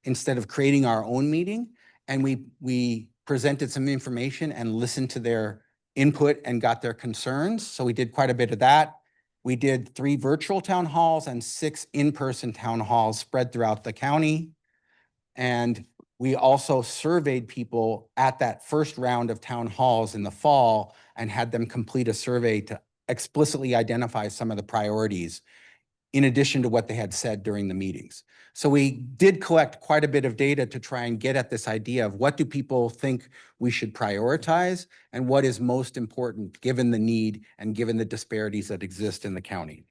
instead of creating our own meeting. And we presented some information and listened to their input and got their concerns. So we did quite a bit of that. We did 3 virtual town halls and 6 in-person town halls spread throughout the county. And we also surveyed people at that first round of town halls in the fall and had them complete a survey to explicitly identify some of the priorities in addition to what they had said during the meetings. So we did collect quite a bit of data to try and get at this idea of what do people think we should prioritize and what is most important given the need and given the disparities that exist in the county.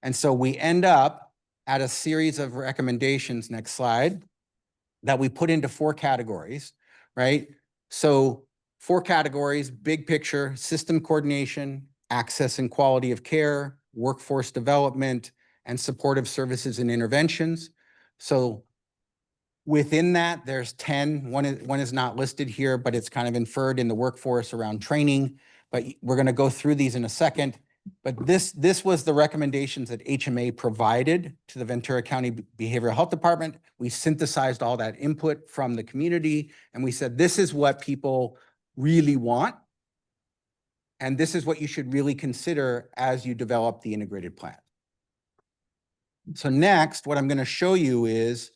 And so we end up at a series of recommendations, next slide, that we put into 4 categories, right? So 4 categories: big picture, system coordination, access and quality of care, workforce development, and supportive services and interventions. So within that, there's 10. One is not listed here, but it's kind of inferred in the workforce around training. But we're going to go through these in a second. But this was the recommendations that HMA provided to the Ventura County Behavioral Health Department. We synthesized all that input from the community, and we said, this is what people really want. And this is what you should really consider as you develop the integrated plan. So next, what I'm going to show you is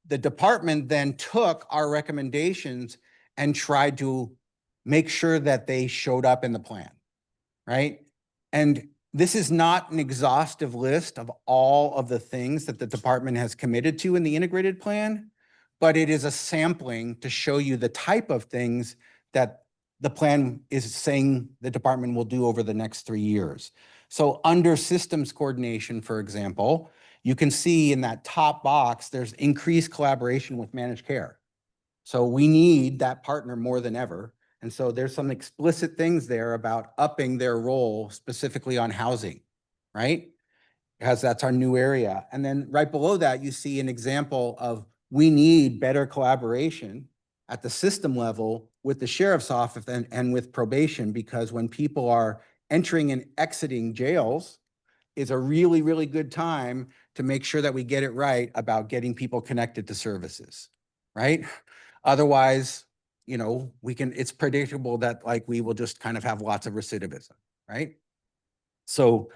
the department then took our recommendations and tried to make sure that they showed up in the plan, right? And this is not an exhaustive list of all of the things that the department has committed to in the integrated plan, but it is a sampling to show you the type of things that the plan is saying the department will do over the next 3 years. So under systems coordination, for example, you can see in that top box, there's increased collaboration with managed care. So we need that partner more than ever. And so there's some explicit things there about upping their role specifically on housing, right? Because that's our new area. And then right below that, you see an example of we need better collaboration at the system level with the sheriff's office and with probation, because when people are entering and exiting jails, is a really, really good time to make sure that we get it right about getting people connected to services, right? Otherwise, you know, it's predictable that like we will just kind of have lots of recidivism, right? So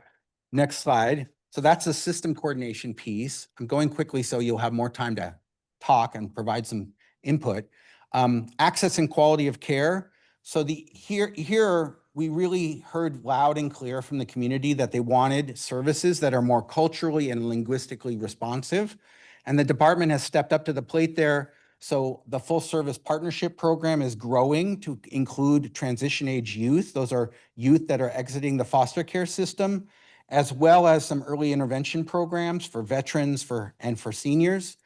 next slide. So that's the system coordination piece. I'm going quickly so you'll have more time to talk and provide some input. Access and quality of care. So here we really heard loud and clear from the community that they wanted services that are more culturally and linguistically responsive. And the department has stepped up to the plate there. So the full service partnership program is growing to include transition age youth. Those are youth that are exiting the foster care system, as well as some early intervention programs for veterans and for seniors,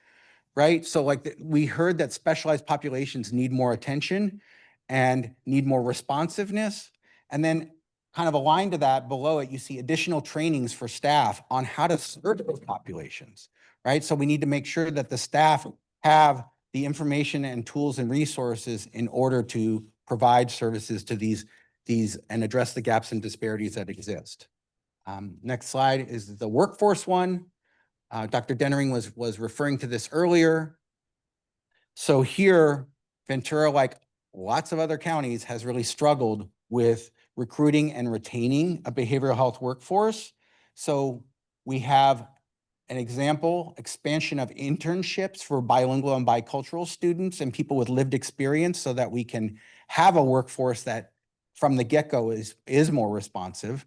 right? So like we heard that specialized populations need more attention and need more responsiveness. And then kind of aligned to that, below it, you see additional trainings for staff on how to serve those populations, right? So we need to make sure that the staff have the information and tools and resources in order to provide services to these and address the gaps and disparities that exist. Next slide is the workforce one. Dr. Dennering was referring to this earlier. So here, Ventura, like lots of other counties, has really struggled with recruiting and retaining a behavioral health workforce. So we have an example, expansion of internships for bilingual and bicultural students and people with lived experience so that we can have a workforce that from the get-go is more responsive.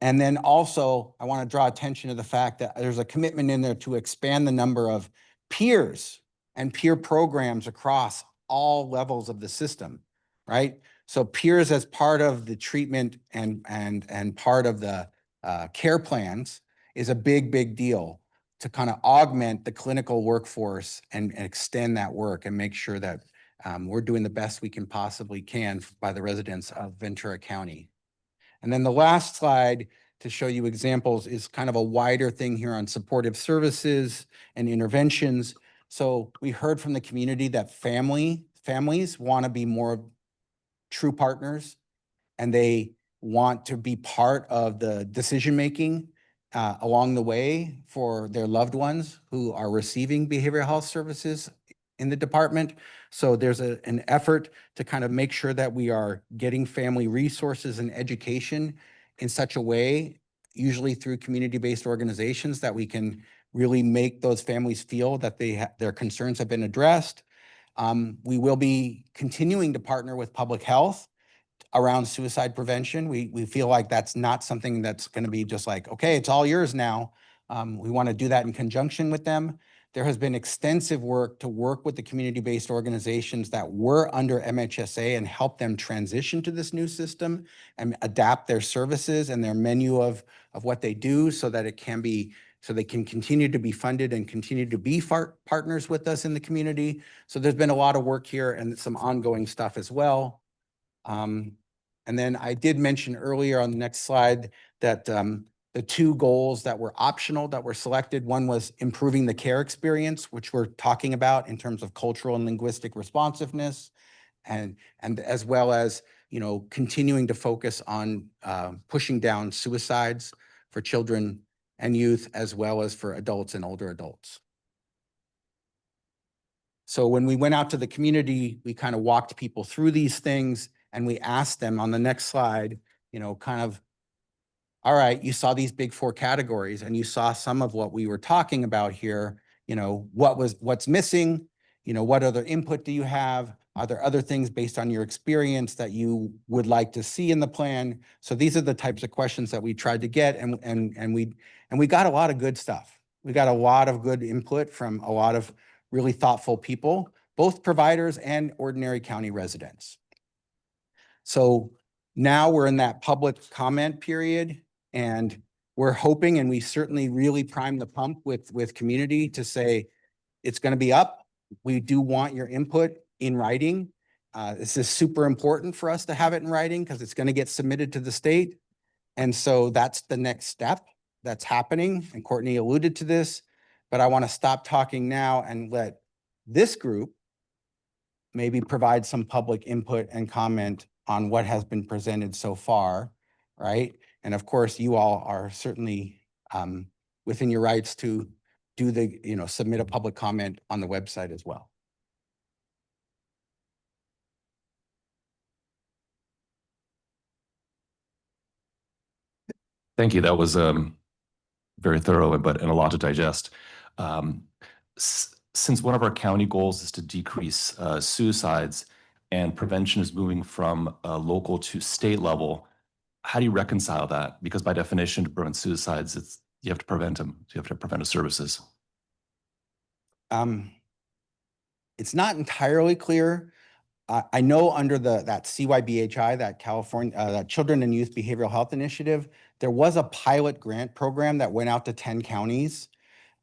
And then also, I want to draw attention to the fact that there's a commitment in there to expand the number of peers and peer programs across all levels of the system, right? So peers as part of the treatment and part of the care plans is a big deal to kind of augment the clinical workforce and extend that work and make sure that we're doing the best we can possibly can by the residents of Ventura County. And then the last slide to show you examples is kind of a wider thing here on supportive services and interventions. So we heard from the community that families want to be more true partners, and they want to be part of the decision-making along the way for their loved ones who are receiving behavioral health services in the department. So there's an effort to kind of make sure that we are getting family resources and education in such a way, usually through community-based organizations, that we can really make those families feel that their concerns have been addressed. We will be continuing to partner with public health around suicide prevention. We feel like that's not something that's going to be just like, okay, it's all yours now. We want to do that in conjunction with them. There has been extensive work to work with the community-based organizations that were under MHSA and help them transition to this new system and adapt their services and their menu of what they do so that it can be, so they can continue to be funded and continue to be partners with us in the community. So there's been a lot of work here and some ongoing stuff as well. And then I did mention earlier on the next slide that the two goals that were optional that were selected, one was improving the care experience, which we're talking about in terms of cultural and linguistic responsiveness, and as well as, you know, continuing to focus on pushing down suicides for children and youth, as well as for adults and older adults. So when we went out to the community, we kind of walked people through these things and we asked them on the next slide, you know, kind of, all right, you saw these big four categories and you saw some of what we were talking about here, you know, what's missing, you know, what other input do you have? Are there other things based on your experience that you would like to see in the plan? So these are the types of questions that we tried to get, and we got a lot of good stuff. We got a lot of good input from a lot of really thoughtful people, both providers and ordinary county residents. So now we're in that public comment period, and we're hoping, and we certainly really prime the pump with community to say, it's going to be up. We do want your input in writing. This is super important for us to have it in writing because it's going to get submitted to the state. And so that's the next step that's happening. And Courtney alluded to this, but I want to stop talking now and let this group maybe provide some public input and comment on what has been presented so far, right? And of course, you all are certainly within your rights to do the, you know, submit a public comment on the website as well. Thank you. That was very thorough, and a lot to digest. Since one of our county goals is to decrease suicides, and prevention is moving from local to state level, how do you reconcile that? Because by definition, to prevent suicides, you have to prevent them. So you have to have preventive services. It's not entirely clear. I know under that CYBHI, that California, that Children and Youth Behavioral Health Initiative, there was a pilot grant program that went out to 10 counties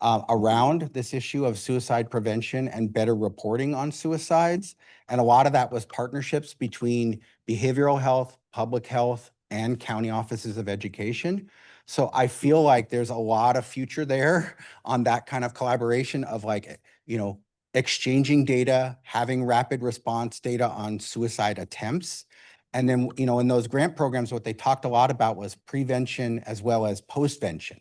around this issue of suicide prevention and better reporting on suicides. And a lot of that was partnerships between behavioral health, public health, and county offices of education. So I feel like there's a lot of future there on that kind of collaboration of like, you know, exchanging data, having rapid response data on suicide attempts. And then, you know, in those grant programs, what they talked a lot about was prevention as well as postvention,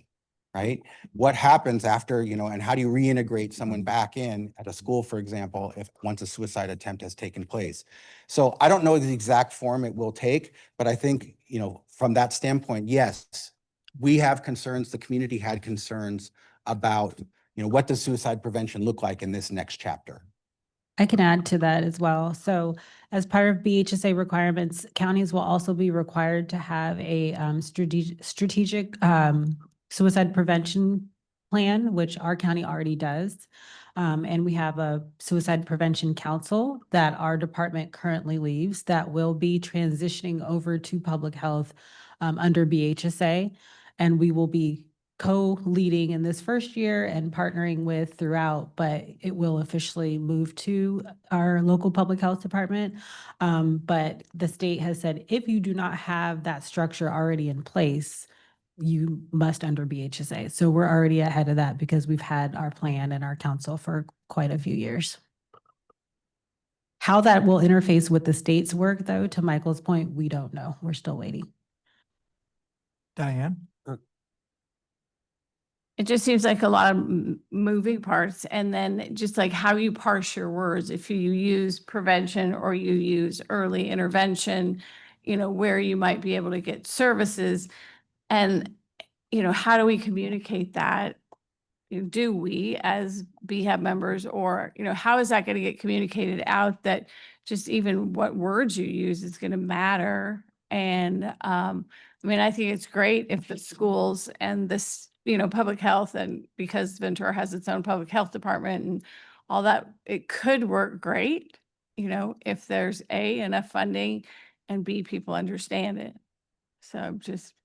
right? What happens after, you know, and how do you reintegrate someone back in at a school, for example, if once a suicide attempt has taken place? So I don't know the exact form it will take, but I think, you know, from that standpoint, yes, we have concerns, the community had concerns about, you know, what does suicide prevention look like in this next chapter? I can add to that as well. So as part of BHSA requirements, counties will also be required to have a strategic suicide prevention plan, which our county already does. And we have a suicide prevention council that our department currently leaves that will be transitioning over to public health under BHSA. And we will be co-leading in this first year and partnering with throughout, but it will officially move to our local public health department. But the state has said, if you do not have that structure already in place, you must under BHSA. So we're already ahead of that because we've had our plan and our council for quite a few years. How that will interface with the state's work, though, to Michael's point, we don't know. We're still waiting. Diane? It just seems like a lot of moving parts, and then just like how you parse your words. If you use prevention or you use early intervention, you know, where you might be able to get services, and, you know, how do we communicate that? Do we as BHAB members, or, you know, how is that going to get communicated out that just even what words you use is going to matter? And I mean, I think it's great if the schools and this, you know, public health, and because Ventura has its own public health department and all that, it could work great, you know, if there's A, enough funding, and B, people understand it. So just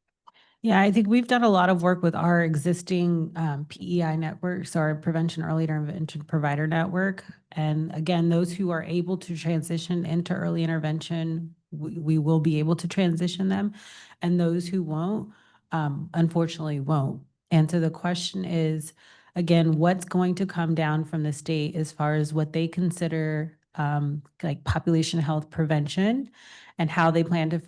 Yeah, I think we've done a lot of work with our existing PEI networks, our Prevention Early Intervention Provider Network. And again, those who are able to transition into early intervention, we will be able to transition them. And those who won't, unfortunately won't. And so the question is, again, what's going to come down from the state as far as what they consider like population health prevention, and how they plan to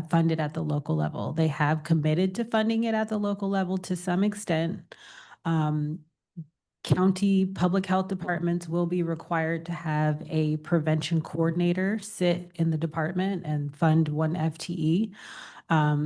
fund it at the local level. They have committed to funding it at the local level to some extent. County public health departments will be required to have a prevention coordinator sit in the department and fund one FTE.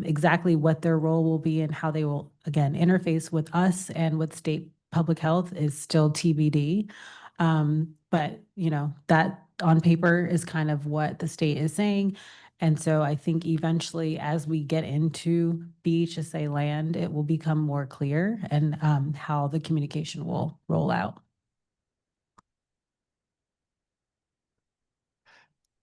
Exactly what their role will be and how they will, again, interface with us and with state public health is still TBD. But, you know, that on paper is kind of what the state is saying. And so I think eventually, as we get into BHSA land, it will become more clear and how the communication will roll out.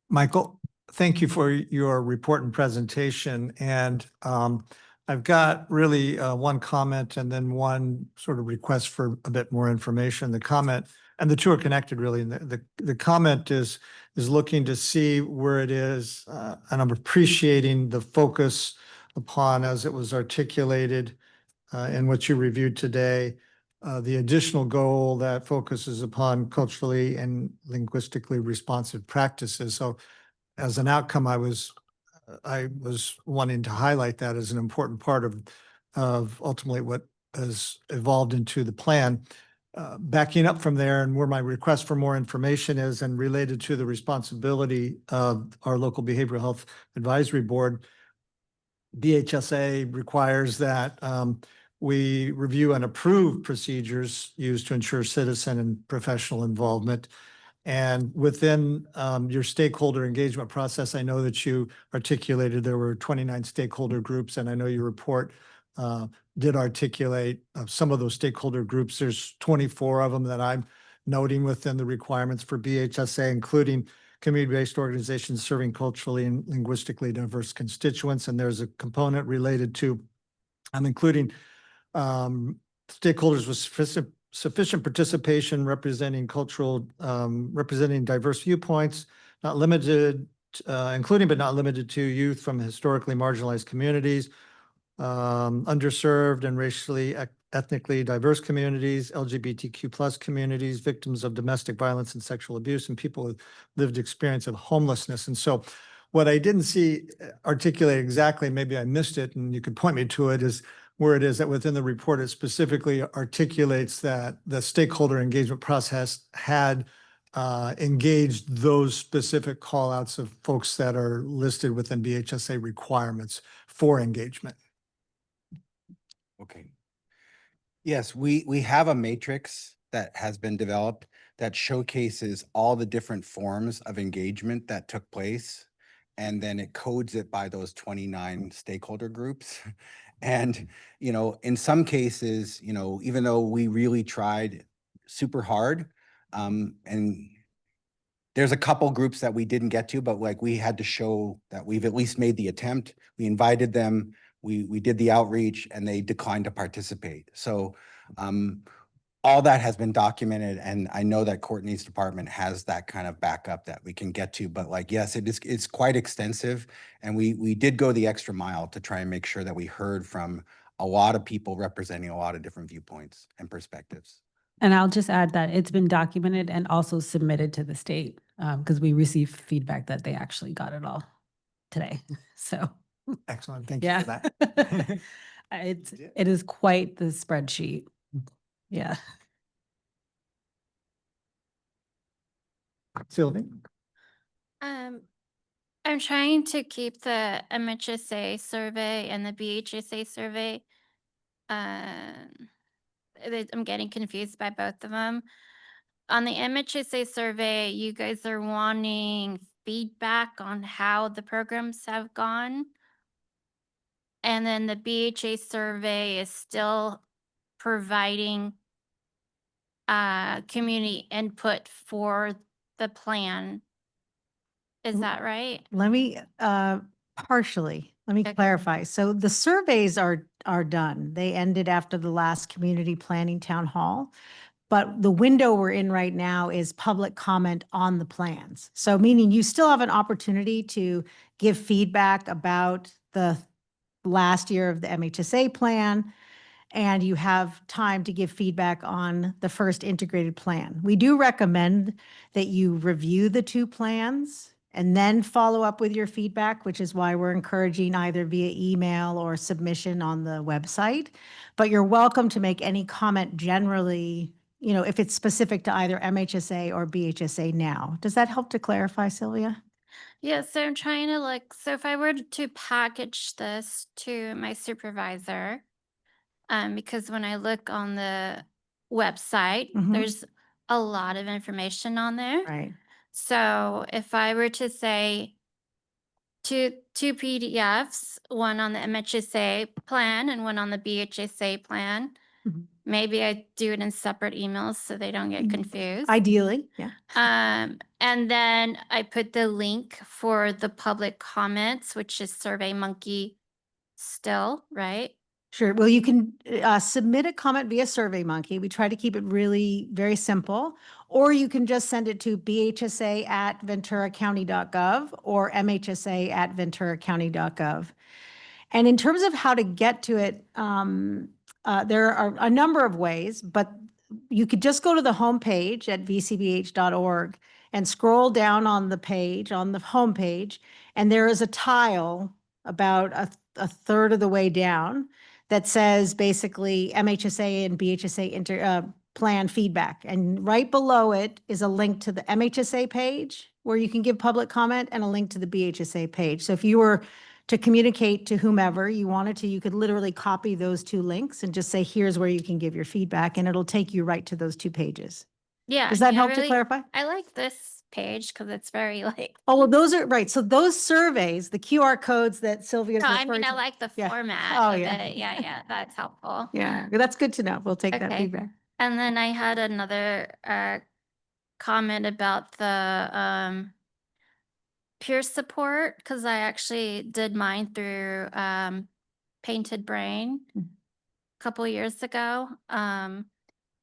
Michael, thank you for your report and presentation. And I've got really one comment and then one sort of request for a bit more information. The comment, and the two are connected really. And the comment is looking to see where it is, and I'm appreciating the focus upon, as it was articulated in what you reviewed today, the additional goal that focuses upon culturally and linguistically responsive practices. So as an outcome, I was wanting to highlight that as an important part of ultimately what has evolved into the plan. Backing up from there, and where my request for more information is, and related to the responsibility of our local behavioral health advisory board, BHSA requires that we review and approve procedures used to ensure citizen and professional involvement. And within your stakeholder engagement process, I know that you articulated there were 29 stakeholder groups, and I know your report did articulate some of those stakeholder groups. There's 24 of them that I'm noting within the requirements for BHSA, including community-based organizations serving culturally and linguistically diverse constituents. And there's a component related to, I'm including stakeholders with sufficient participation representing representing diverse viewpoints, not limited including but not limited to youth from historically marginalized communities, underserved and racially, ethnically diverse communities, LGBTQ plus communities, victims of domestic violence and sexual abuse, and people with lived experience of homelessness. And so what I didn't see articulated exactly, maybe I missed it, and you could point me to it, is where it is that within the report, it specifically articulates that the stakeholder engagement process had engaged those specific call outs of folks that are listed within BHSA requirements for engagement. Okay. Yes, we have a matrix that has been developed that showcases all the different forms of engagement that took place. And then it codes it by those 29 stakeholder groups. And, you know, in some cases, you know, even though we really tried super hard, and there's a couple groups that we didn't get to, but like we had to show that we've at least made the attempt. We invited them, we did the outreach, and they declined to participate. So all that has been documented, and I know that Courtney's department has that kind of backup that we can get to. But like, yes, it's quite extensive, and we did go the extra mile to try and make sure that we heard from a lot of people representing a lot of different viewpoints and perspectives. And I'll just add that it's been documented and also submitted to the state because we received feedback that they actually got it all today. So Excellent. Thank you yeah, for that. it is quite the spreadsheet. Yeah. Sylvie? I'm trying to keep the MHSA survey and the BHSA survey. I'm getting confused by both of them. On the MHSA survey, you guys are wanting feedback on how the programs have gone. And then the BHA survey is still providing community input for the plan. Is that right? Let me, partially, let me Okay. clarify. So the surveys are done. They ended after the last community planning town hall. But the window we're in right now is public comment on the plans. So meaning you still have an opportunity to give feedback about the last year of the MHSA plan, and you have time to give feedback on the first integrated plan. We do recommend that you review the two plans and then follow up with your feedback, which is why we're encouraging either via email or submission on the website. But you're welcome to make any comment generally, you know, if it's specific to either MHSA or BHSA now. Does that help to clarify, Sylvia? Yeah, so I'm trying to so if I were to package this to my supervisor, because when I look on the website, Mhm. there's a lot of information on there. Right. So if I were to say two PDFs, one on the MHSA plan and one on the BHSA plan, Mhm. maybe I do it in separate emails so they don't get confused. Ideally, yeah. And then I put the link for the public comments, which is SurveyMonkey still, right? Sure. Well, you can submit a comment via SurveyMonkey. We try to keep it really very simple. Or you can just send it to bhsa@venturacounty.gov or mhsa@venturacounty.gov. And in terms of how to get to it, there are a number of ways, but you could just go to the homepage at vcbh.org and scroll down on the page, on the homepage, and there is a tile about a third of the way down that says basically MHSA and BHSA plan feedback. And right below it is a link to the MHSA page where you can give public comment and a link to the BHSA page. So if you were to communicate to whomever you wanted to, you could literally copy those two links and just say, here's where you can give your feedback, and it'll take you right to those two pages. Yeah. Does that yeah, help to clarify? I like this page because it's very Oh, well, those are right. So those surveys, the QR codes that Sylvia's No, I referring mean, I to. like the Yeah. format Oh, of yeah. it. Yeah, that's helpful. Yeah, that's good to know. We'll take that Okay. feedback. And then I had another comment about the peer support because I actually did mine through Painted Brain a couple years ago.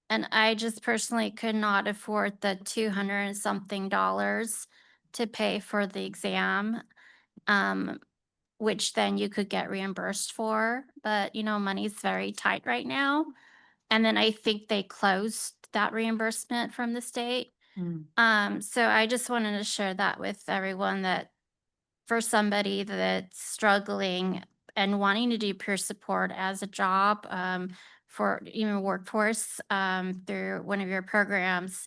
And I just personally could not afford the $200 and something to pay for the exam, which then you could get reimbursed for. But, you know, money's very tight right now. And then I think they closed that reimbursement from the state. So I just wanted to share that with everyone, that for somebody that's struggling and wanting to do peer support as a job, for even workforce, through one of your programs,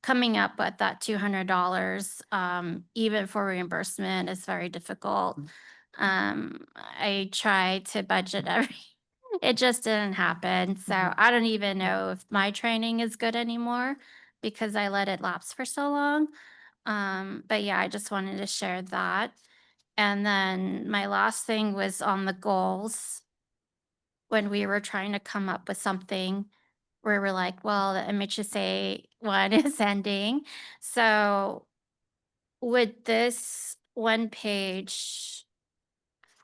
coming up with that $200, even for reimbursement, is very difficult. I try to budget it just didn't happen. So I don't even know if my training is good anymore because I let it lapse for so long. But yeah, I just wanted to share that. And then my last thing was on the goals. When we were trying to come up with something, we were like, well, the MHSA one is ending. So with this one page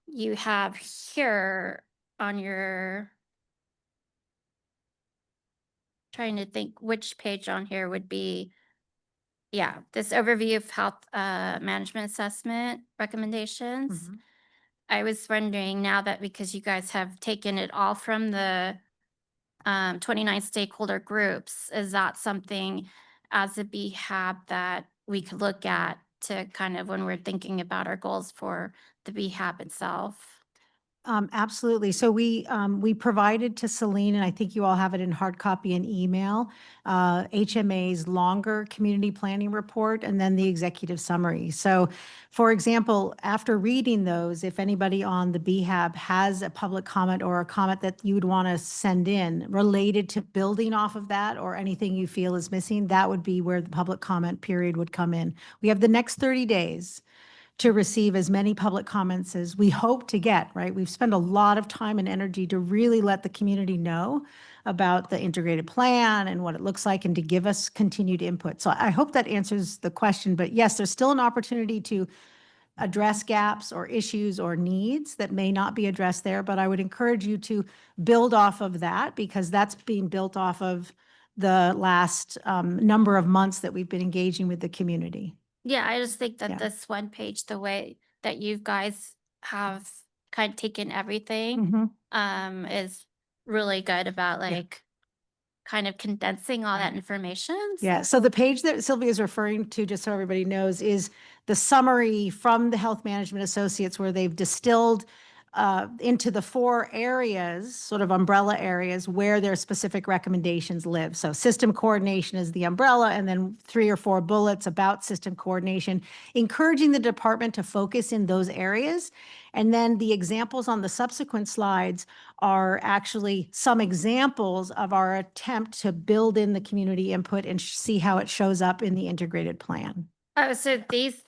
you have here on your, trying to think which page on here would be, yeah, this overview of health management assessment recommendations. I was wondering now that, because you guys have taken it all from the 29 stakeholder groups, is that something as a BHAB that we could look at to kind of, when we're thinking about our goals for the BHAB itself? Absolutely. So we provided to Celine, and I think you all have it in hard copy and email, HMA's longer community planning report and then the executive summary. So for example, after reading those, if anybody on the BHAB has a public comment or a comment that you would want to send in related to building off of that or anything you feel is missing, that would be where the public comment period would come in. We have the next 30 days to receive as many public comments as we hope to get, right? We've spent a lot of time and energy to really let the community know about the integrated plan and what it looks like, and to give us continued input. So I hope that answers the question, but yes, there's still an opportunity to address gaps or issues or needs that may not be addressed there, but I would encourage you to build off of that, because that's being built off of the last number of months that we've been engaging with the community. Yeah, I just think that Yeah. this one page, the way that you guys have kind of taken everything, is really good about like kind of condensing all that information. Yeah, so the page that Sylvia is referring to, just so everybody knows, is the summary from the Health Management Associates, where they've distilled into the 4 areas, sort of umbrella areas, where their specific recommendations live. So system coordination is the umbrella, and then 3 or 4 bullets about system coordination, encouraging the department to focus in those areas. And then the examples on the subsequent slides are actually some examples of our attempt to build in the community input and see how it shows up in the integrated plan. Oh, so these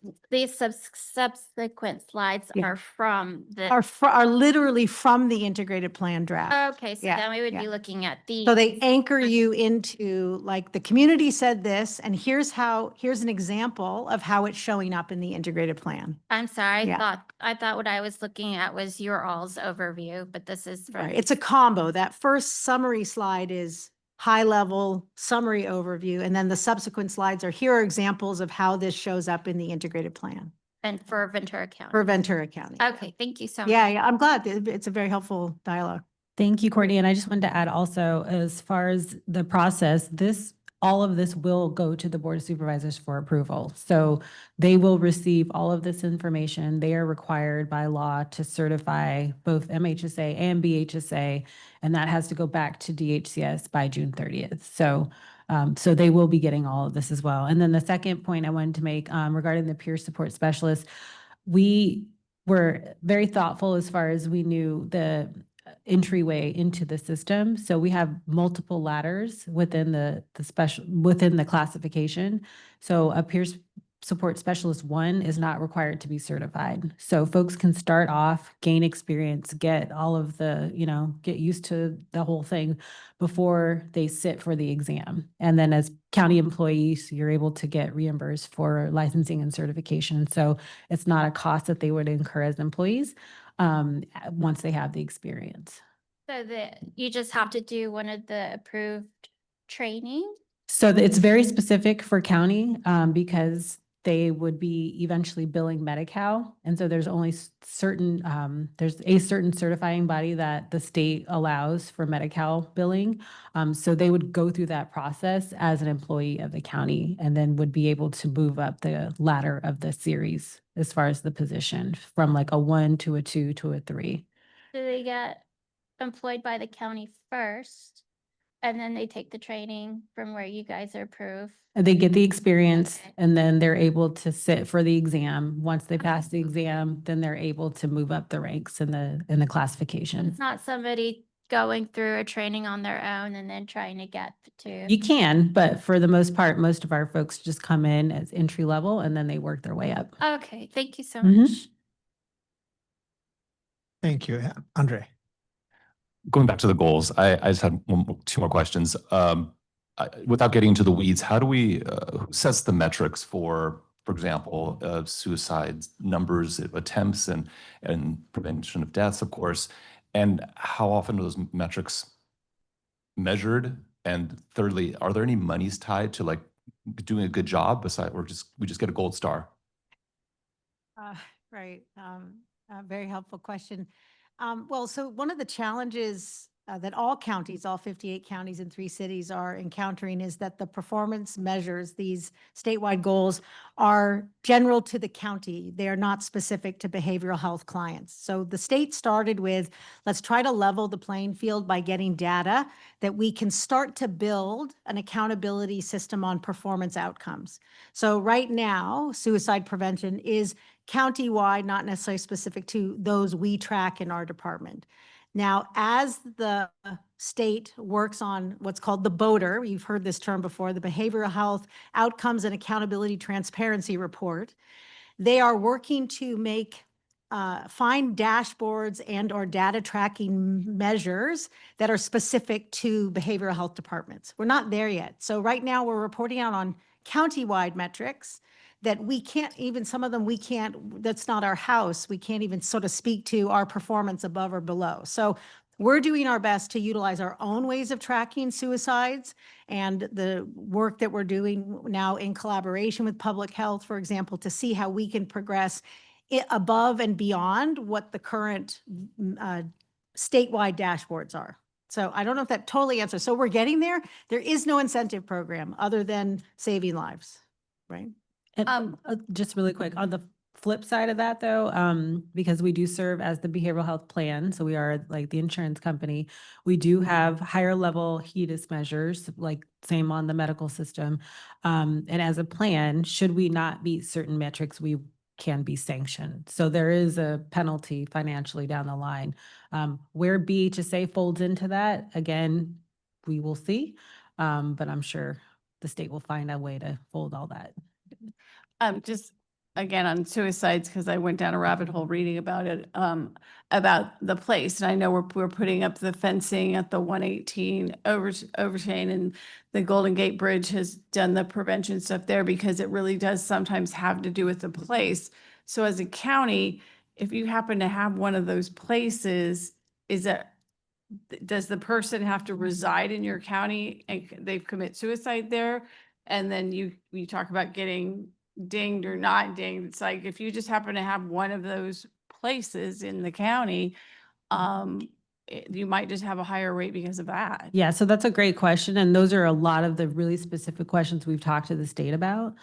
subsequent slides Yeah. are from the. Are literally from the integrated plan draft. Okay, so Yeah, then we would yeah. be looking at these. So they anchor you into, like, the community said this, and here's an example of how it's showing up in the integrated plan. I'm sorry, Yeah. I thought what I was looking at was your all's overview, but this is from. Right, it's a combo. That first summary slide is high-level summary overview, and then the subsequent slides are, here are examples of how this shows up in the integrated plan And for Ventura County. for Ventura County. Okay, thank you so much. Yeah, I'm glad. It's a very helpful dialogue. Thank you, Courtney. And I just wanted to add also, as far as the process, all of this will go to the Board of Supervisors for approval. So they will receive all of this information. They are required by law to certify both MHSA and BHSA, and that has to go back to DHCS by June 30th. So they will be getting all of this as well. And then the second point I wanted to make regarding the peer support specialist, we were very thoughtful as far as we knew the entryway into the system. So we have multiple ladders within within the classification. So a peer support specialist 1 is not required to be certified. So folks can start off, gain experience, get all of the, get used to the whole thing before they sit for the exam. And then as county employees, you're able to get reimbursed for licensing and certification. So it's not a cost that they would incur as employees once they have the experience. So that you just have to do one of the approved training? So it's very specific for county because they would be eventually billing Medi-Cal. And so there's only certain, there's a certain certifying body that the state allows for Medi-Cal billing. So they would go through that process as an employee of the county and then would be able to move up the ladder of the series as far as the position from like a 1 to a 2 to a 3. Do they get employed by the county first? And then they take the training from where you guys are approved? And they get the experience Okay. and then they're able to sit for the exam. Once they pass the exam, then they're able to move up the ranks in the classification. It's not somebody going through a training on their own and then trying to get to. You can, but for the most part, most of our folks just come in as entry level and then they work their way up. Okay, thank you so Mhm. much. Thank you. Andre. Going back to the goals, I just had two more questions. Without getting into the weeds, how do we, who sets the metrics for example, suicide numbers, attempts, and prevention of deaths, of course, and how often are those metrics measured? And thirdly, are there any monies tied to like doing a good job besides, or we just get a gold star? Right. Very helpful question. Well, so one of the challenges that all counties, all 58 counties and 3 cities are encountering is that the performance measures, these statewide goals, are general to the county. They are not specific to behavioral health clients. So the state started with, let's try to level the playing field by getting data that we can start to build an accountability system on performance outcomes. So right now, suicide prevention is countywide, not necessarily specific to those we track in our department. Now, as the state works on what's called the BODR, you've heard this term before, the Behavioral Health Outcomes and Accountability Transparency Report, they are working to make find dashboards and or data tracking measures that are specific to behavioral health departments. We're not there yet. So right now we're reporting out on countywide metrics that we can't even, some of them we can't, that's not our house. We can't even sort of speak to our performance above or below. So we're doing our best to utilize our own ways of tracking suicides and the work that we're doing now in collaboration with public health, for example, to see how we can progress it above and beyond what the current statewide dashboards are. So I don't know if that totally answers. So we're getting there. There is no incentive program other than saving lives, right? And just really quick, on the flip side of that though, because we do serve as the behavioral health plan, so we are like the insurance company, we do have higher level HEDIS measures, like same on the medical system. And as a plan, should we not meet certain metrics, we can be sanctioned. So there is a penalty financially down the line. Where BHSA folds into that, again, we will see. But I'm sure the state will find a way to fold all that. Just again on suicides, because I went down a rabbit hole reading about it, about the place. And I know we're putting up the fencing at the 118 overchain, and the Golden Gate Bridge has done the prevention stuff there because it really does sometimes have to do with the place. So as a county, if you happen to have one of those places, does the person have to reside in your county and they've commit suicide there? And then you talk about getting dinged or not dinged. It's like, if you just happen to have one of those places in the county, you might just have a higher rate because of that. Yeah, so that's a great question. And those are a lot of the really specific questions we've talked to the state about,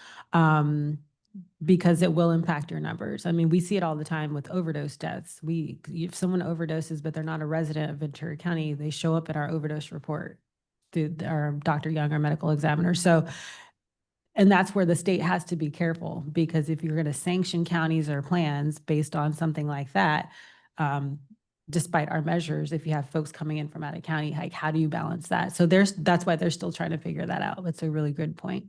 because it will impact your numbers. I mean, we see it all the time with overdose deaths. If someone overdoses, but they're not a resident of Ventura County, they show up in our overdose report through our Dr. Young, our medical examiner. So, and that's where the state has to be careful, because if you're going to sanction counties or plans based on something like that, despite our measures, if you have folks coming in from out of county, like how do you balance that? So that's why they're still trying to figure that out. It's a really good point.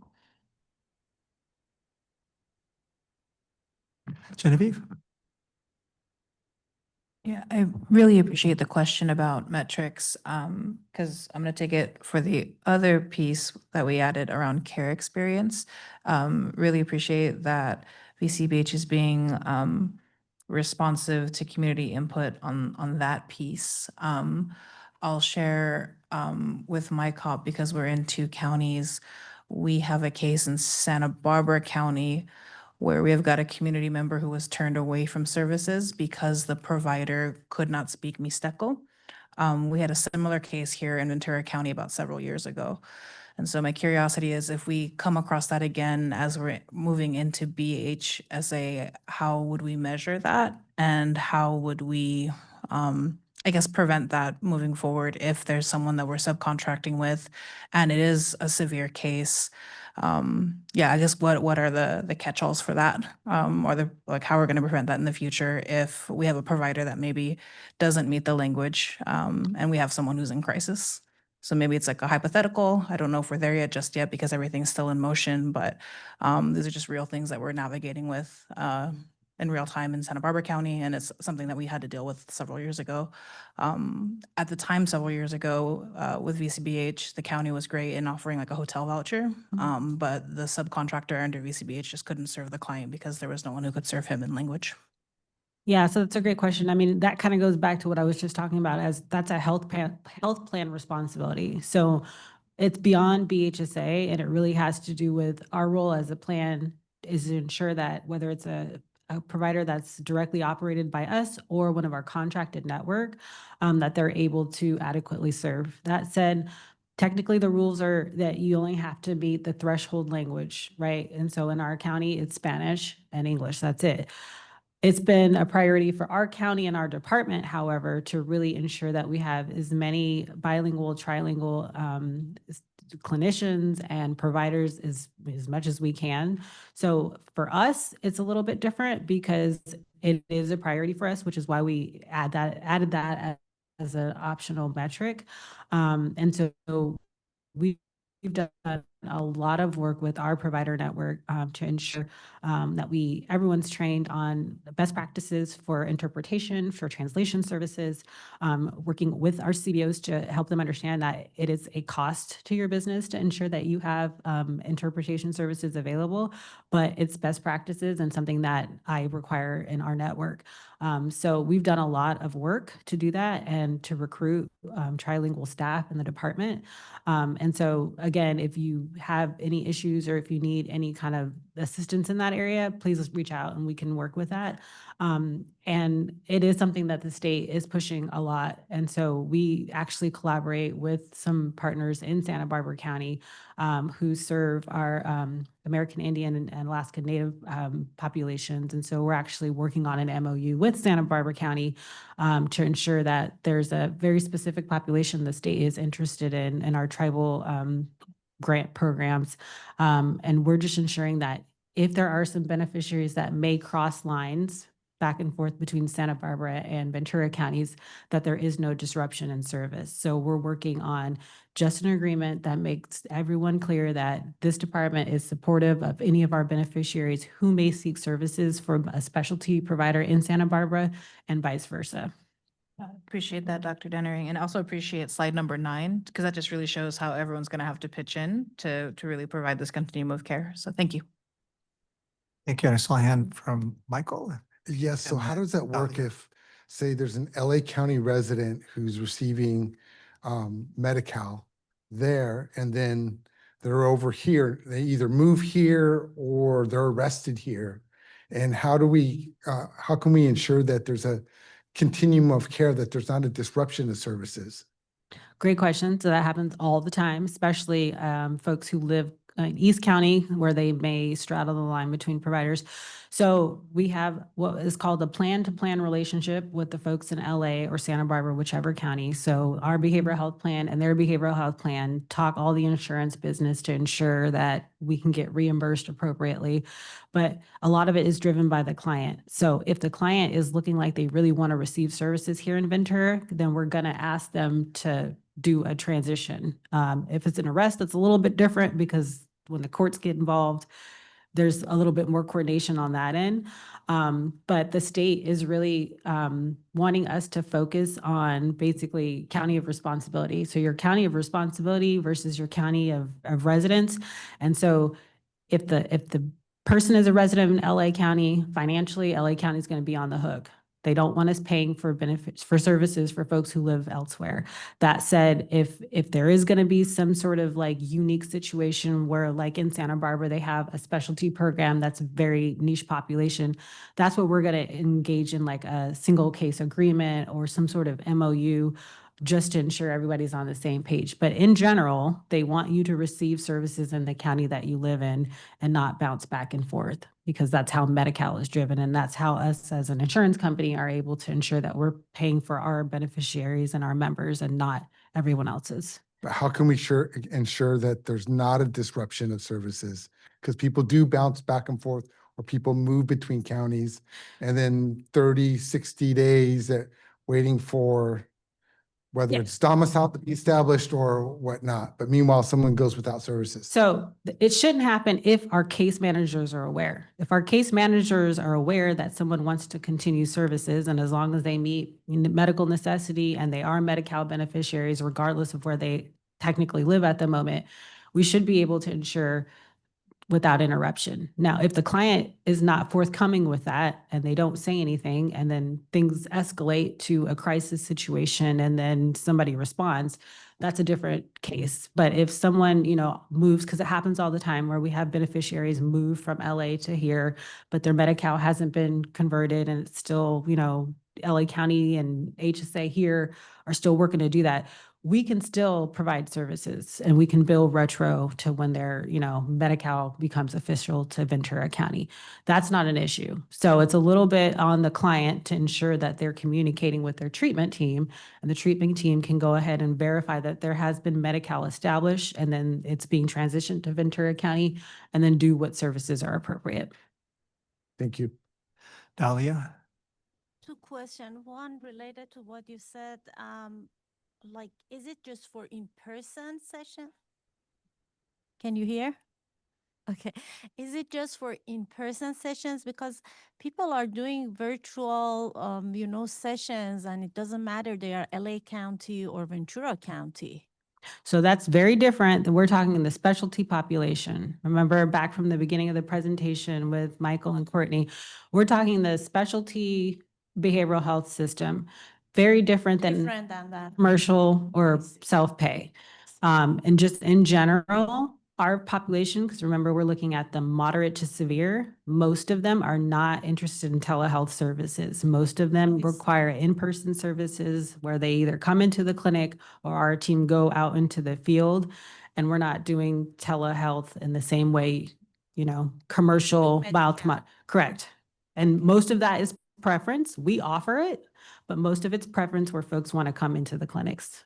Genevieve? Yeah, I really appreciate the question about metrics, because I'm going to take it for the other piece that we added around care experience. Really appreciate that VCBH is being responsive to community input on that piece. I'll share with my COP, because we're in 2 counties. We have a case in Santa Barbara County where we have got a community member who was turned away from services because the provider could not speak Mixteco. We had a similar case here in Ventura County about several years ago. And so my curiosity is if we come across that again as we're moving into BHSA, how would we measure that? And how would we, I guess, prevent that moving forward if there's someone that we're subcontracting with and it is a severe case? Yeah, I guess what are the catch-alls for that? Or like how we're going to prevent that in the future if we have a provider that maybe doesn't meet the language, and we have someone who's in crisis? So maybe it's like a hypothetical. I don't know if we're there yet just yet because everything's still in motion, but these are just real things that we're navigating with in real time in Santa Barbara County, and it's something that we had to deal with several years ago. At the time, several years ago, with VCBH, the county was great in offering like a hotel voucher, but the subcontractor under VCBH just couldn't serve the client because there was no one who could serve him in language. Yeah, so that's a great question. I mean, that kind of goes back to what I was just talking about as that's a health plan responsibility. So it's beyond BHSA and it really has to do with our role as a plan is to ensure that whether it's a provider that's directly operated by us or one of our contracted network, that they're able to adequately serve. That said, technically the rules are that you only have to meet the threshold language, right? And so in our county, it's Spanish and English, that's it. It's been a priority for our county and our department, however, to really ensure that we have as many bilingual, trilingual clinicians and providers as much as we can. So for us, it's a little bit different because it is a priority for us, which is why we added that as an optional metric. And so we've done a lot of work with our provider network to ensure that everyone's trained on the best practices for interpretation, for translation services, working with our CBOs to help them understand that it is a cost to your business to ensure that you have interpretation services available, but it's best practices and something that I require in our network. So we've done a lot of work to do that and to recruit trilingual staff in the department. And so again, if you have any issues or if you need any kind of assistance in that area, please reach out and we can work with that. And it is something that the state is pushing a lot. And so we actually collaborate with some partners in Santa Barbara County who serve our American Indian and Alaska Native populations. And so we're actually working on an MOU with Santa Barbara County to ensure that there's a very specific population the state is interested in our tribal grant programs. And we're just ensuring that if there are some beneficiaries that may cross lines back and forth between Santa Barbara and Ventura counties, that there is no disruption in service. So we're working on just an agreement that makes everyone clear that this department is supportive of any of our beneficiaries who may seek services from a specialty provider in Santa Barbara and vice versa. Appreciate that, Dr. Dennering, and also appreciate slide number 9, because that just really shows how everyone's going to have to pitch in to really provide this continuum of care. So thank you. Thank you. And I saw a hand from Michael. Yes, so And how does that work Dolly. if, say, there's an LA County resident who's receiving Medi-Cal there, and then they're over here, they either move here or they're arrested here? And how can we ensure that there's a continuum of care, that there's not a disruption of services? Great question. So that happens all the time, especially folks who live in East County where they may straddle the line between providers. So we have what is called a plan-to-plan relationship with the folks in LA or Santa Barbara, whichever county. So our behavioral health plan and their behavioral health plan talk all the insurance business to ensure that we can get reimbursed appropriately. But a lot of it is driven by the client. So if the client is looking like they really want to receive services here in Ventura, then we're going to ask them to do a transition. If it's an arrest, it's a little bit different because when the courts get involved, there's a little bit more coordination on that end. But the state is really wanting us to focus on basically county of responsibility. So your county of responsibility versus your county of residence. And so if the person is a resident in LA County, financially, LA County is going to be on the hook. They don't want us paying for benefits, for services for folks who live elsewhere. That said, if there is going to be some sort of like unique situation where like in Santa Barbara, they have a specialty program that's a very niche population, that's what we're going to engage in, like a single case agreement or some sort of MOU, just to ensure everybody's on the same page. But in general, they want you to receive services in the county that you live in and not bounce back and forth, because that's how Medi-Cal is driven. And that's how us as an insurance company are able to ensure that we're paying for our beneficiaries and our members and not everyone else's. But how can we ensure that there's not a disruption of services? Because people do bounce back and forth, or people move between counties, and then 30, 60 days waiting for whether Yeah. it's domicile to be established or whatnot. But meanwhile, someone goes without services. So it shouldn't happen if our case managers are aware. If our case managers are aware that someone wants to continue services, and as long as they meet medical necessity and they are Medi-Cal beneficiaries, regardless of where they technically live at the moment, we should be able to ensure without interruption. Now, if the client is not forthcoming with that and they don't say anything, and then things escalate to a crisis situation and then somebody responds, that's a different case. But if someone, moves, because it happens all the time where we have beneficiaries move from LA to here, but their Medi-Cal hasn't been converted and it's still, LA County and HSA here are still working to do that, we can still provide services and we can bill retro to when their, Medi-Cal becomes official to Ventura County. That's not an issue. So it's a little bit on the client to ensure that they're communicating with their treatment team, and the treatment team can go ahead and verify that there has been Medi-Cal established, and then it's being transitioned to Ventura County, and then do what services are appropriate. Thank you. Dahlia? Two questions. One related to what you said, like, is it just for in-person session? Can you hear? Okay. Is it just for in-person sessions? Because people are doing virtual, sessions, and it doesn't matter they are LA County or Ventura County. So that's very different. We're talking in the specialty population. Remember back from the beginning of the presentation with Michael and Courtney, we're talking the specialty behavioral health system, very different than Different than that. commercial or self-pay. And just in general, our population, because remember, we're looking at the moderate to severe, most of them are not interested in telehealth services. Most of them require in-person services where they either come into the clinic or our team go out into the field. And we're not doing telehealth in the same way, commercial, mild to mod, correct. And most of that is preference. We offer it, but most of it's preference where folks want to come into the clinics.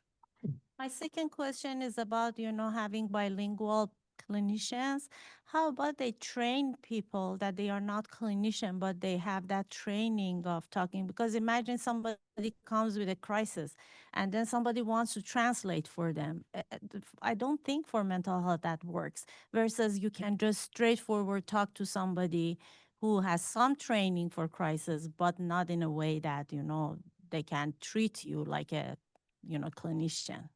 My second question is about, having bilingual clinicians. How about they train people that they are not clinician, but they have that training of talking? Because imagine somebody comes with a crisis and then somebody wants to translate for them. I don't think for mental health that works, versus you can just straightforward talk to somebody who has some training for crisis, but not in a way that, they can treat you like a, clinician.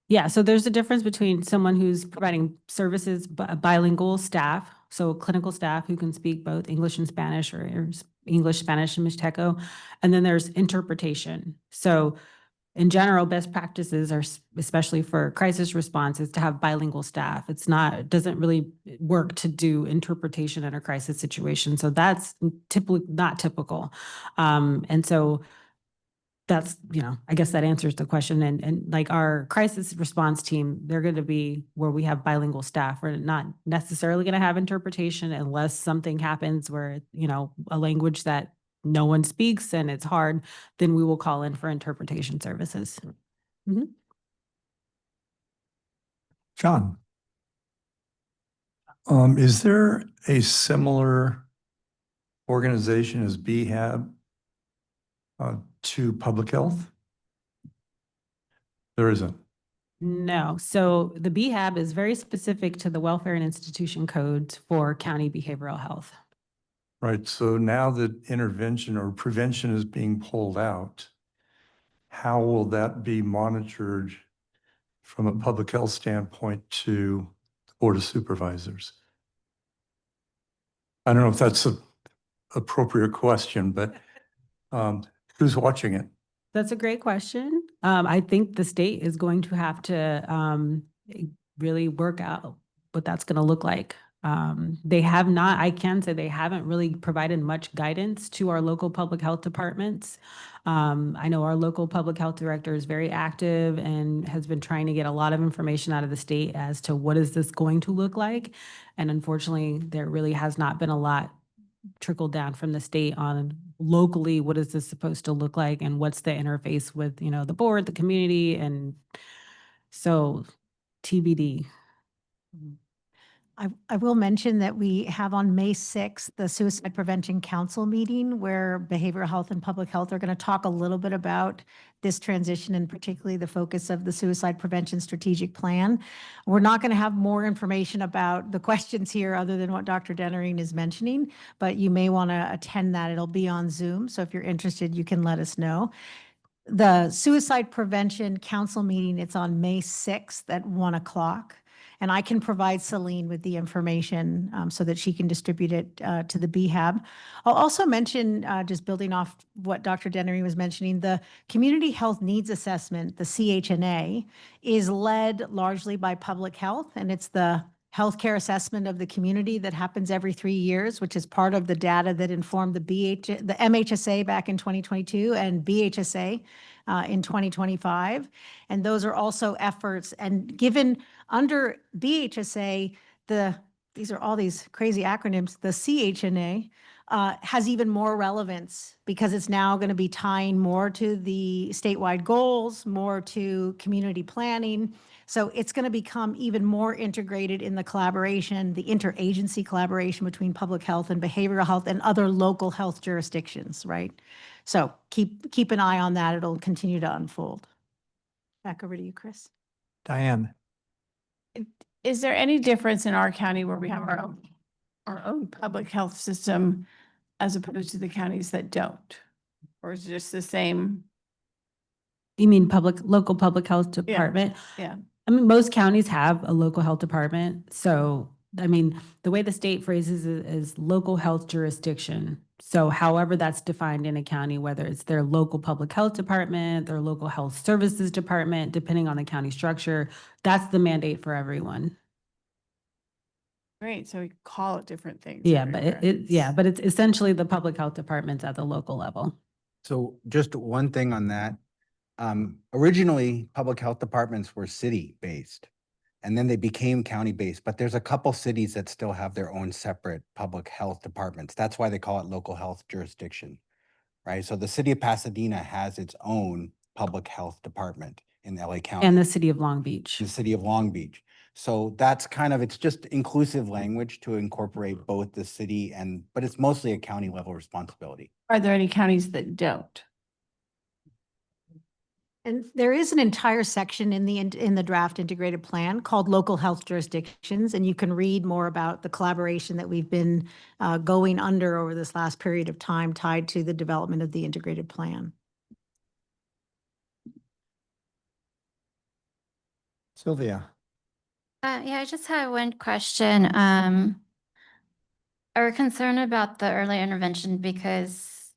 Yeah, so there's a difference between someone who's providing services, bilingual staff, so clinical staff who can speak both English and Spanish, or English, Spanish, and Mixteco, and then there's interpretation. So in general, best practices are, especially for crisis response, is to have bilingual staff. It doesn't really work to do interpretation in a crisis situation. So that's typically not typical. And so that's, I guess that answers the question. And like our crisis response team, they're going to be where we have bilingual staff. We're not necessarily going to have interpretation unless something happens where, a language that no one speaks and it's hard, then we will call in for interpretation services. Mm-hmm. John? Is there a similar organization as BHAB to public health? There isn't. No. So the BHAB is very specific to the welfare and institution codes for county behavioral health. Right. So now that intervention or prevention is being pulled out, how will that be monitored from a public health standpoint to the Board of Supervisors? I don't know if that's an appropriate question, but Who's watching it? That's a great question. I think the state is going to have to really work out what that's going to look like. They have not, I can say they haven't really provided much guidance to our local public health departments. I know our local public health director is very active and has been trying to get a lot of information out of the state as to what is this going to look like. And unfortunately, there really has not been a lot trickled down from the state on locally, what is this supposed to look like and what's the interface with, the board, the community, and so TBD. I will mention that we have on May 6th, the Suicide Prevention Council meeting where behavioral health and public health are going to talk a little bit about this transition and particularly the focus of the suicide prevention strategic plan. We're not going to have more information about the questions here other than what Dr. Dennering is mentioning, but you may want to attend that. It'll be on Zoom. So if you're interested, you can let us know. The Suicide Prevention Council meeting, it's on May 6th at 1 o'clock. And I can provide Celine with the information so that she can distribute it to the BHAB. I'll also mention, just building off what Dr. Dennering was mentioning, the Community Health Needs Assessment, the CHNA, is led largely by public health, and it's the healthcare assessment of the community that happens every 3 years, which is part of the data that informed the MHSA back in 2022 and BHSA in 2025. And those are also efforts. And given under BHSA, these are all these crazy acronyms, the CHNA has even more relevance because it's now going to be tying more to the statewide goals, more to community planning. So it's going to become even more integrated in the collaboration, the interagency collaboration between public health and behavioral health and other local health jurisdictions, right? So keep an eye on that. It'll continue to unfold. Back over to you, Chris. Diane. Is there any difference in our county where we have our own public health system as opposed to the counties that don't? Or is it just the same? You mean local public health department? Yeah. I mean, most counties have a local health department. So, I mean, the way the state phrases it is local health jurisdiction. So however that's defined in a county, whether it's their local public health department, their local health services department, depending on the county structure, that's the mandate for everyone. Great. So we call it different things. Yeah, but everywhere. but it's essentially the public health departments at the local level. So just one thing on that. Originally, public health departments were city-based, and then they became county-based, but there's a couple cities that still have their own separate public health departments. That's why they call it local health jurisdiction, right? So the city of Pasadena has its own public health department in LA County. And the city of Long Beach. The city of Long Beach. So that's kind of, it's just inclusive language to incorporate both the city but it's mostly a county level responsibility. Are there any counties that don't? And there is an entire section in the draft integrated plan called local health jurisdictions, and you can read more about the collaboration that we've been going under over this last period of time tied to the development of the integrated plan. Sylvia. Yeah, I just have one question. We're concerned about the early intervention because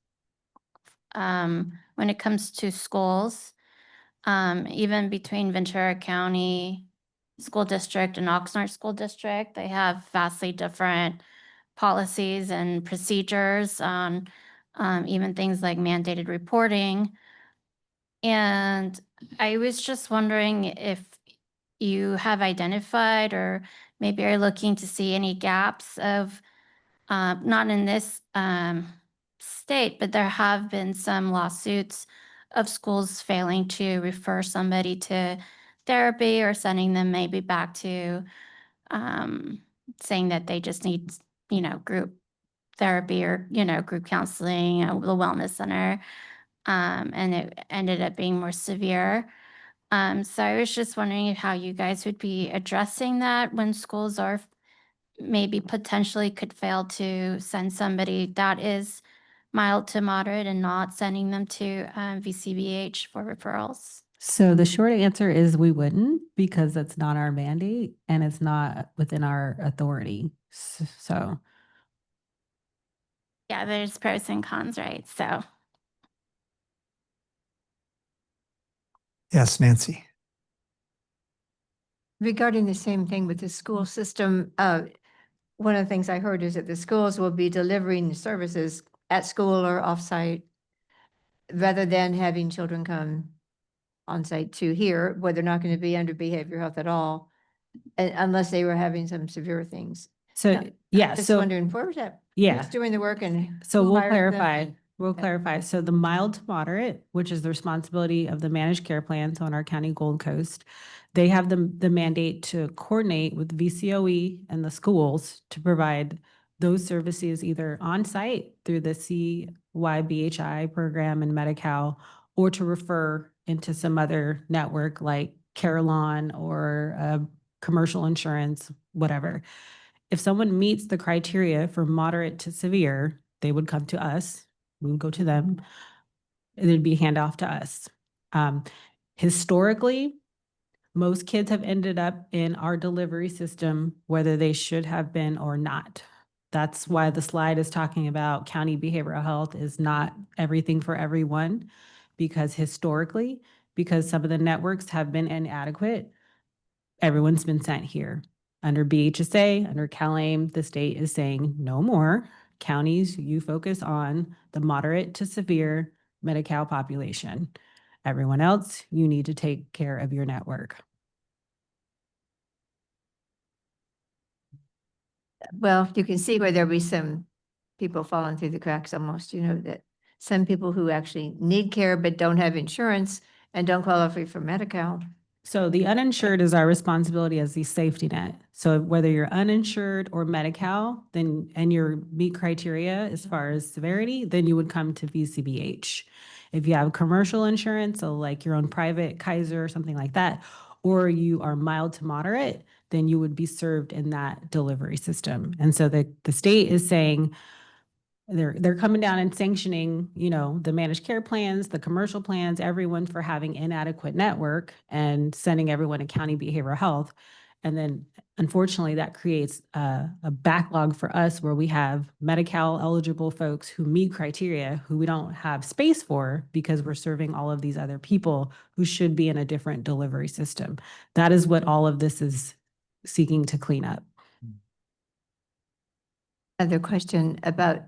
when it comes to schools, even between Ventura County School District and Oxnard School District, they have vastly different policies and procedures on even things like mandated reporting. And I was just wondering if you have identified or maybe are looking to see any gaps of, not in this state, but there have been some lawsuits of schools failing to refer somebody to therapy or sending them maybe back to saying that they just need, group therapy or, group counseling, the wellness center. And it ended up being more severe. So I was just wondering how you guys would be addressing that when schools are maybe potentially could fail to send somebody that is mild to moderate and not sending them to VCBH for referrals. So the short answer is we wouldn't, because that's not our mandate and it's not within our authority. So. Yeah, there's pros and cons, right? So. Yes, Nancy. Regarding the same thing with the school system, one of the things I heard is that the schools will be delivering the services at school or offsite rather than having children come on site to here, where they're not going to be under behavioral health at all, unless they were having some severe things. So, Now, yeah, Just so, wondering, where was that? yeah. Who's doing the work and? So who we'll hires them? clarify, we'll Okay. clarify. So the mild to moderate, which is the responsibility of the managed care plans on our county Gold Coast, they have the mandate to coordinate with VCOE and the schools to provide those services either on site through the CYBHI program and Medi-Cal, or to refer into some other network like Carelon or commercial insurance, whatever. If someone meets the criteria for moderate to severe, they would come to us, we would go to them, and it'd be handoff to us. Historically, most kids have ended up in our delivery system, whether they should have been or not. That's why the slide is talking about county behavioral health is not everything for everyone, because historically, because some of the networks have been inadequate, everyone's been sent here. Under BHSA, under CalAIM, the state is saying no more. Counties, you focus on the moderate to severe Medi-Cal population. Everyone else, you need to take care of your network. Well, you can see where there'll be some people falling through the cracks almost, that some people who actually need care but don't have insurance and don't qualify for Medi-Cal. So the uninsured is our responsibility as the safety net. So whether you're uninsured or Medi-Cal, then, and you meet criteria as far as severity, then you would come to VCBH. If you have commercial insurance, so like your own private Kaiser or something like that, or you are mild to moderate, then you would be served in that delivery system. And so the state is saying, they're coming down and sanctioning, the managed care plans, the commercial plans, everyone for having inadequate network and sending everyone to county behavioral health. And then unfortunately that creates a backlog for us where we have Medi-Cal eligible folks who meet criteria who we don't have space for because we're serving all of these other people who should be in a different delivery system. That is what all of this is seeking to clean up. Another question about,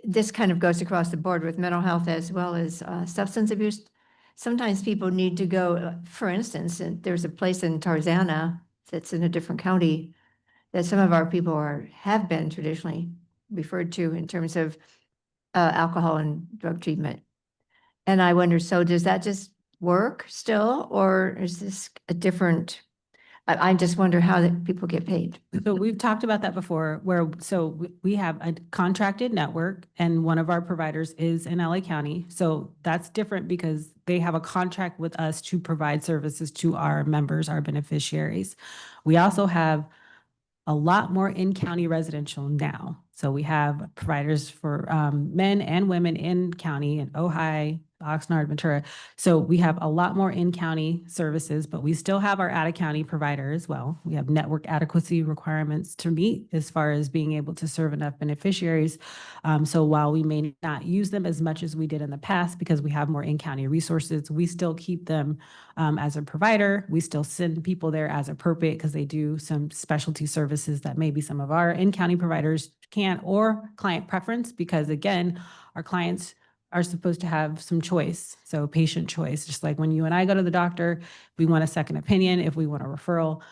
this kind of goes across the board with mental health as well as substance abuse. Sometimes people need to go, for instance, and there's a place in Tarzana that's in a different county that some of our people have been traditionally referred to in terms of alcohol and drug treatment. And I wonder, so does that just work still, or is this a different? I just wonder how people get paid. So we've talked about that before, where, we have a contracted network and one of our providers is in LA County. So that's different because they have a contract with us to provide services to our members, our beneficiaries. We also have a lot more in-county residential now. So we have providers for men and women in county in Ojai, Oxnard, Ventura. So we have a lot more in-county services, but we still have our out-of-county provider as well. We have network adequacy requirements to meet as far as being able to serve enough beneficiaries. So while we may not use them as much as we did in the past because we have more in-county resources, we still keep them as a provider. We still send people there as appropriate because they do some specialty services that maybe some of our in-county providers can't, or client preference, because again, our clients are supposed to have some choice. So patient choice, just like when you and I go to the doctor, we want a second opinion, if we want a referral.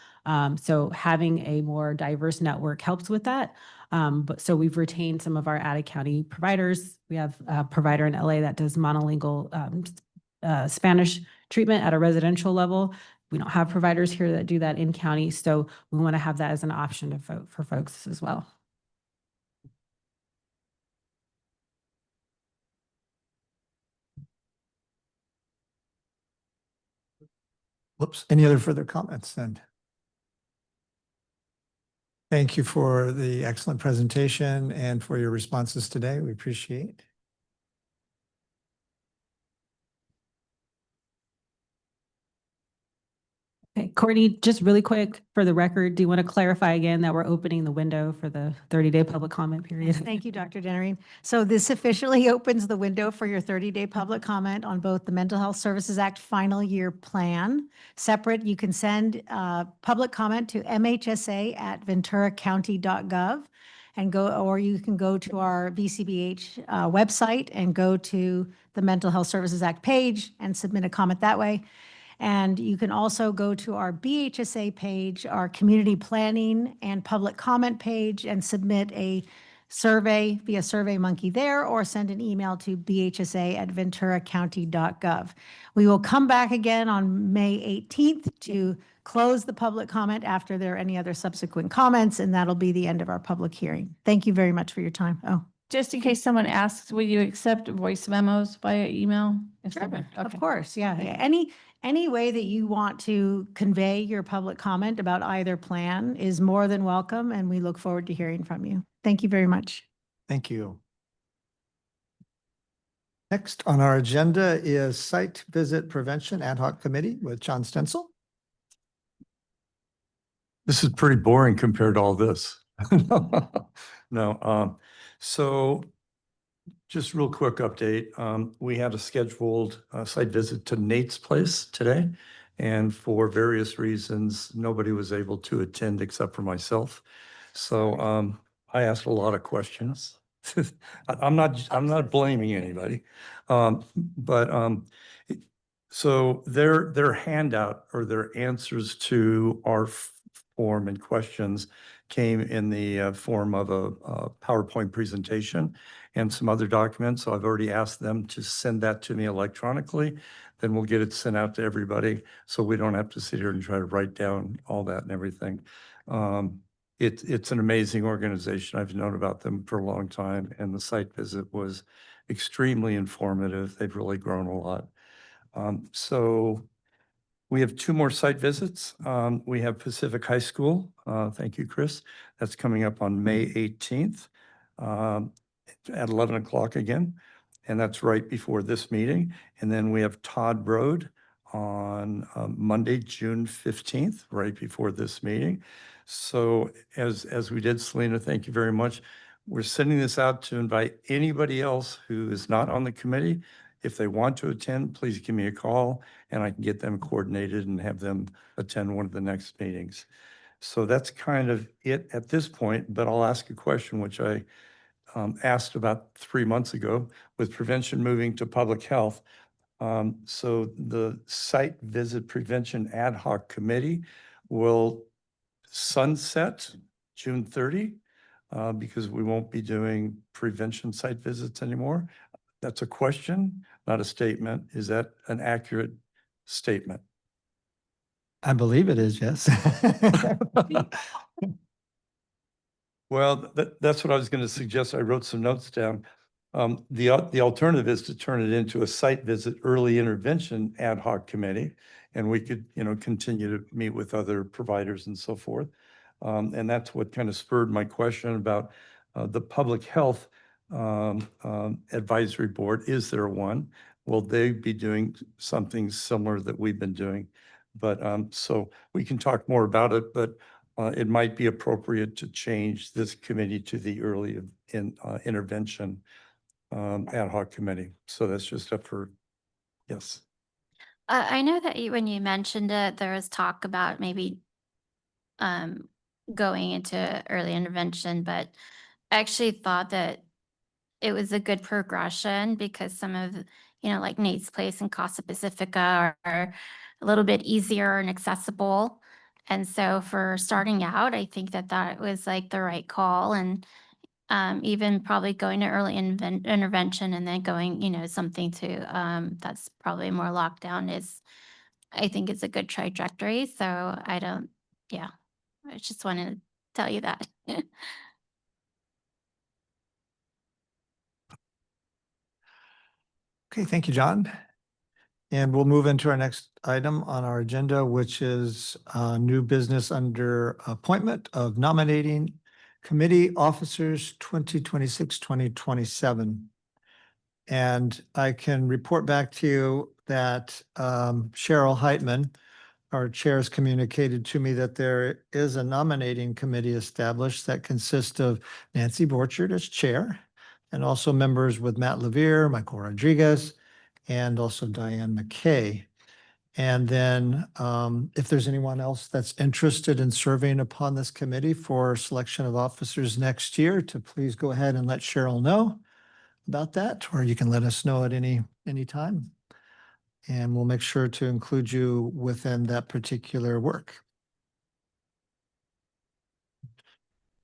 So having a more diverse network helps with that. But so we've retained some of our out-of-county providers. We have a provider in LA that does monolingual Spanish treatment at a residential level. We don't have providers here that do that in county. So we want to have that as an option for folks as well. Whoops. Any other further comments then? Thank you for the excellent presentation and for your responses today. We appreciate. Okay, Courtney, just really quick for the record, do you want to clarify again that we're opening the window for the 30-day public comment period? Thank you, Dr. Dennering. So this officially opens the window for your 30-day public comment on both the Mental Health Services Act final year plan. Separate, you can send public comment to mhsa@venturacounty.gov and go, or you can go to our VCBH website and go to the Mental Health Services Act page and submit a comment that way. And you can also go to our BHSA page, our community planning and public comment page, and submit a survey via SurveyMonkey there, or send an email to bhsa@venturacounty.gov. We will come back again on May 18th to close the public comment after there are any other subsequent comments, and that'll be the end of our public hearing. Thank you very much for your time. Oh. Just in case someone asks, will you accept voice memos via email? If Sure, someone- of okay. course, yeah. Any way that you want to convey your public comment about either plan is more than welcome, and we look forward to hearing from you. Thank you very much. Thank you. Next on our agenda is Site Visit Prevention Ad Hoc Committee with John Stencil. This is pretty boring compared to all this. No, so just real quick update. We had a scheduled site visit to Nate's place today. And for various reasons, nobody was able to attend except for myself. So I asked a lot of questions. I'm not blaming anybody. So their handout or their answers to our form and questions came in the form of a PowerPoint presentation and some other documents. So I've already asked them to send that to me electronically. Then we'll get it sent out to everybody, so we don't have to sit here and try to write down all that and everything. It's an amazing organization. I've known about them for a long time, and the site visit was extremely informative. They've really grown a lot. So we have 2 more site visits. We have Pacific High School. Thank you, Chris. That's coming up on May 18th at 11 o'clock again. And that's right before this meeting. And then we have Todd Road on Monday, June 15th, right before this meeting. So as we did, Selena, thank you very much. We're sending this out to invite anybody else who is not on the committee. If they want to attend, please give me a call and I can get them coordinated and have them attend one of the next meetings. So that's kind of it at this point, but I'll ask a question, which I asked about 3 months ago with prevention moving to public health. So the Site Visit Prevention Ad Hoc Committee will sunset June 30 because we won't be doing prevention site visits anymore. That's a question, not a statement. Is that an accurate statement? I believe it is, yes. Well, that's what I was going to suggest. I wrote some notes down. The alternative is to turn it into a site visit early intervention ad hoc committee, and we could, continue to meet with other providers and so forth. And that's what kind of spurred my question about the public health advisory board. Is there one? Will they be doing something similar that we've been doing? But so we can talk more about it, but it might be appropriate to change this committee to the early intervention ad hoc committee. So that's just up for, yes. I know that when you mentioned it, there was talk about maybe going into early intervention, but I actually thought that it was a good progression because some of, like Nate's Place and Casa Pacifica are a little bit easier and accessible. And so for starting out, I think that was like the right call. And even probably going to early intervention and then going, something to that's probably more lockdown I think it's a good trajectory. So I just wanted to tell you that. Okay, thank you, John. And we'll move into our next item on our agenda, which is new business under appointment of nominating committee officers 2026, 2027. And I can report back to you that Cheryl Heitman our chairs communicated to me that there is a nominating committee established that consists of Nancy Borchard as chair, and also members with Matt Levere, Michael Rodriguez, and also Diane McKay. And then if there's anyone else that's interested in serving upon this committee for selection of officers next year, to please go ahead and let Cheryl know about that, or you can let us know at any time. And we'll make sure to include you within that particular work.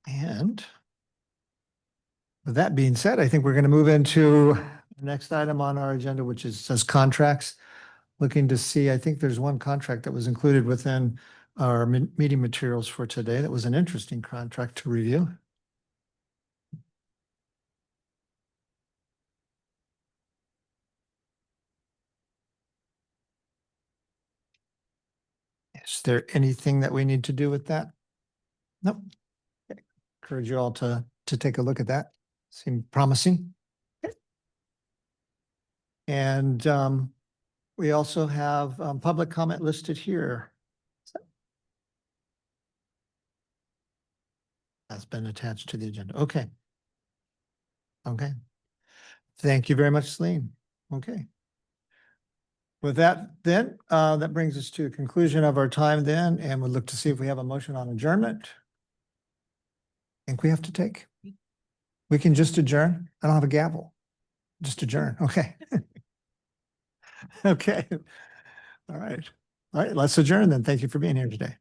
And with that being said, I think we're going to move into the next item on our agenda, which says contracts. Looking to see, I think there's one contract that was included within our meeting materials for today. That was an interesting contract to review. Is there anything that we need to do with that? Nope. Okay. Encourage you all to take a look at that. Seemed promising. Okay. And we also have public comment listed here. That's been attached to the agenda. Okay. Okay. Thank you very much, Celine. Okay. With that, then, that brings us to a conclusion of our time then, and we'll look to see if we have a motion on adjournment. Think we have to take? We can just adjourn? I don't have a gavel. Just adjourn. Okay. Okay. All right. All right. Let's adjourn then. Thank you for being here today.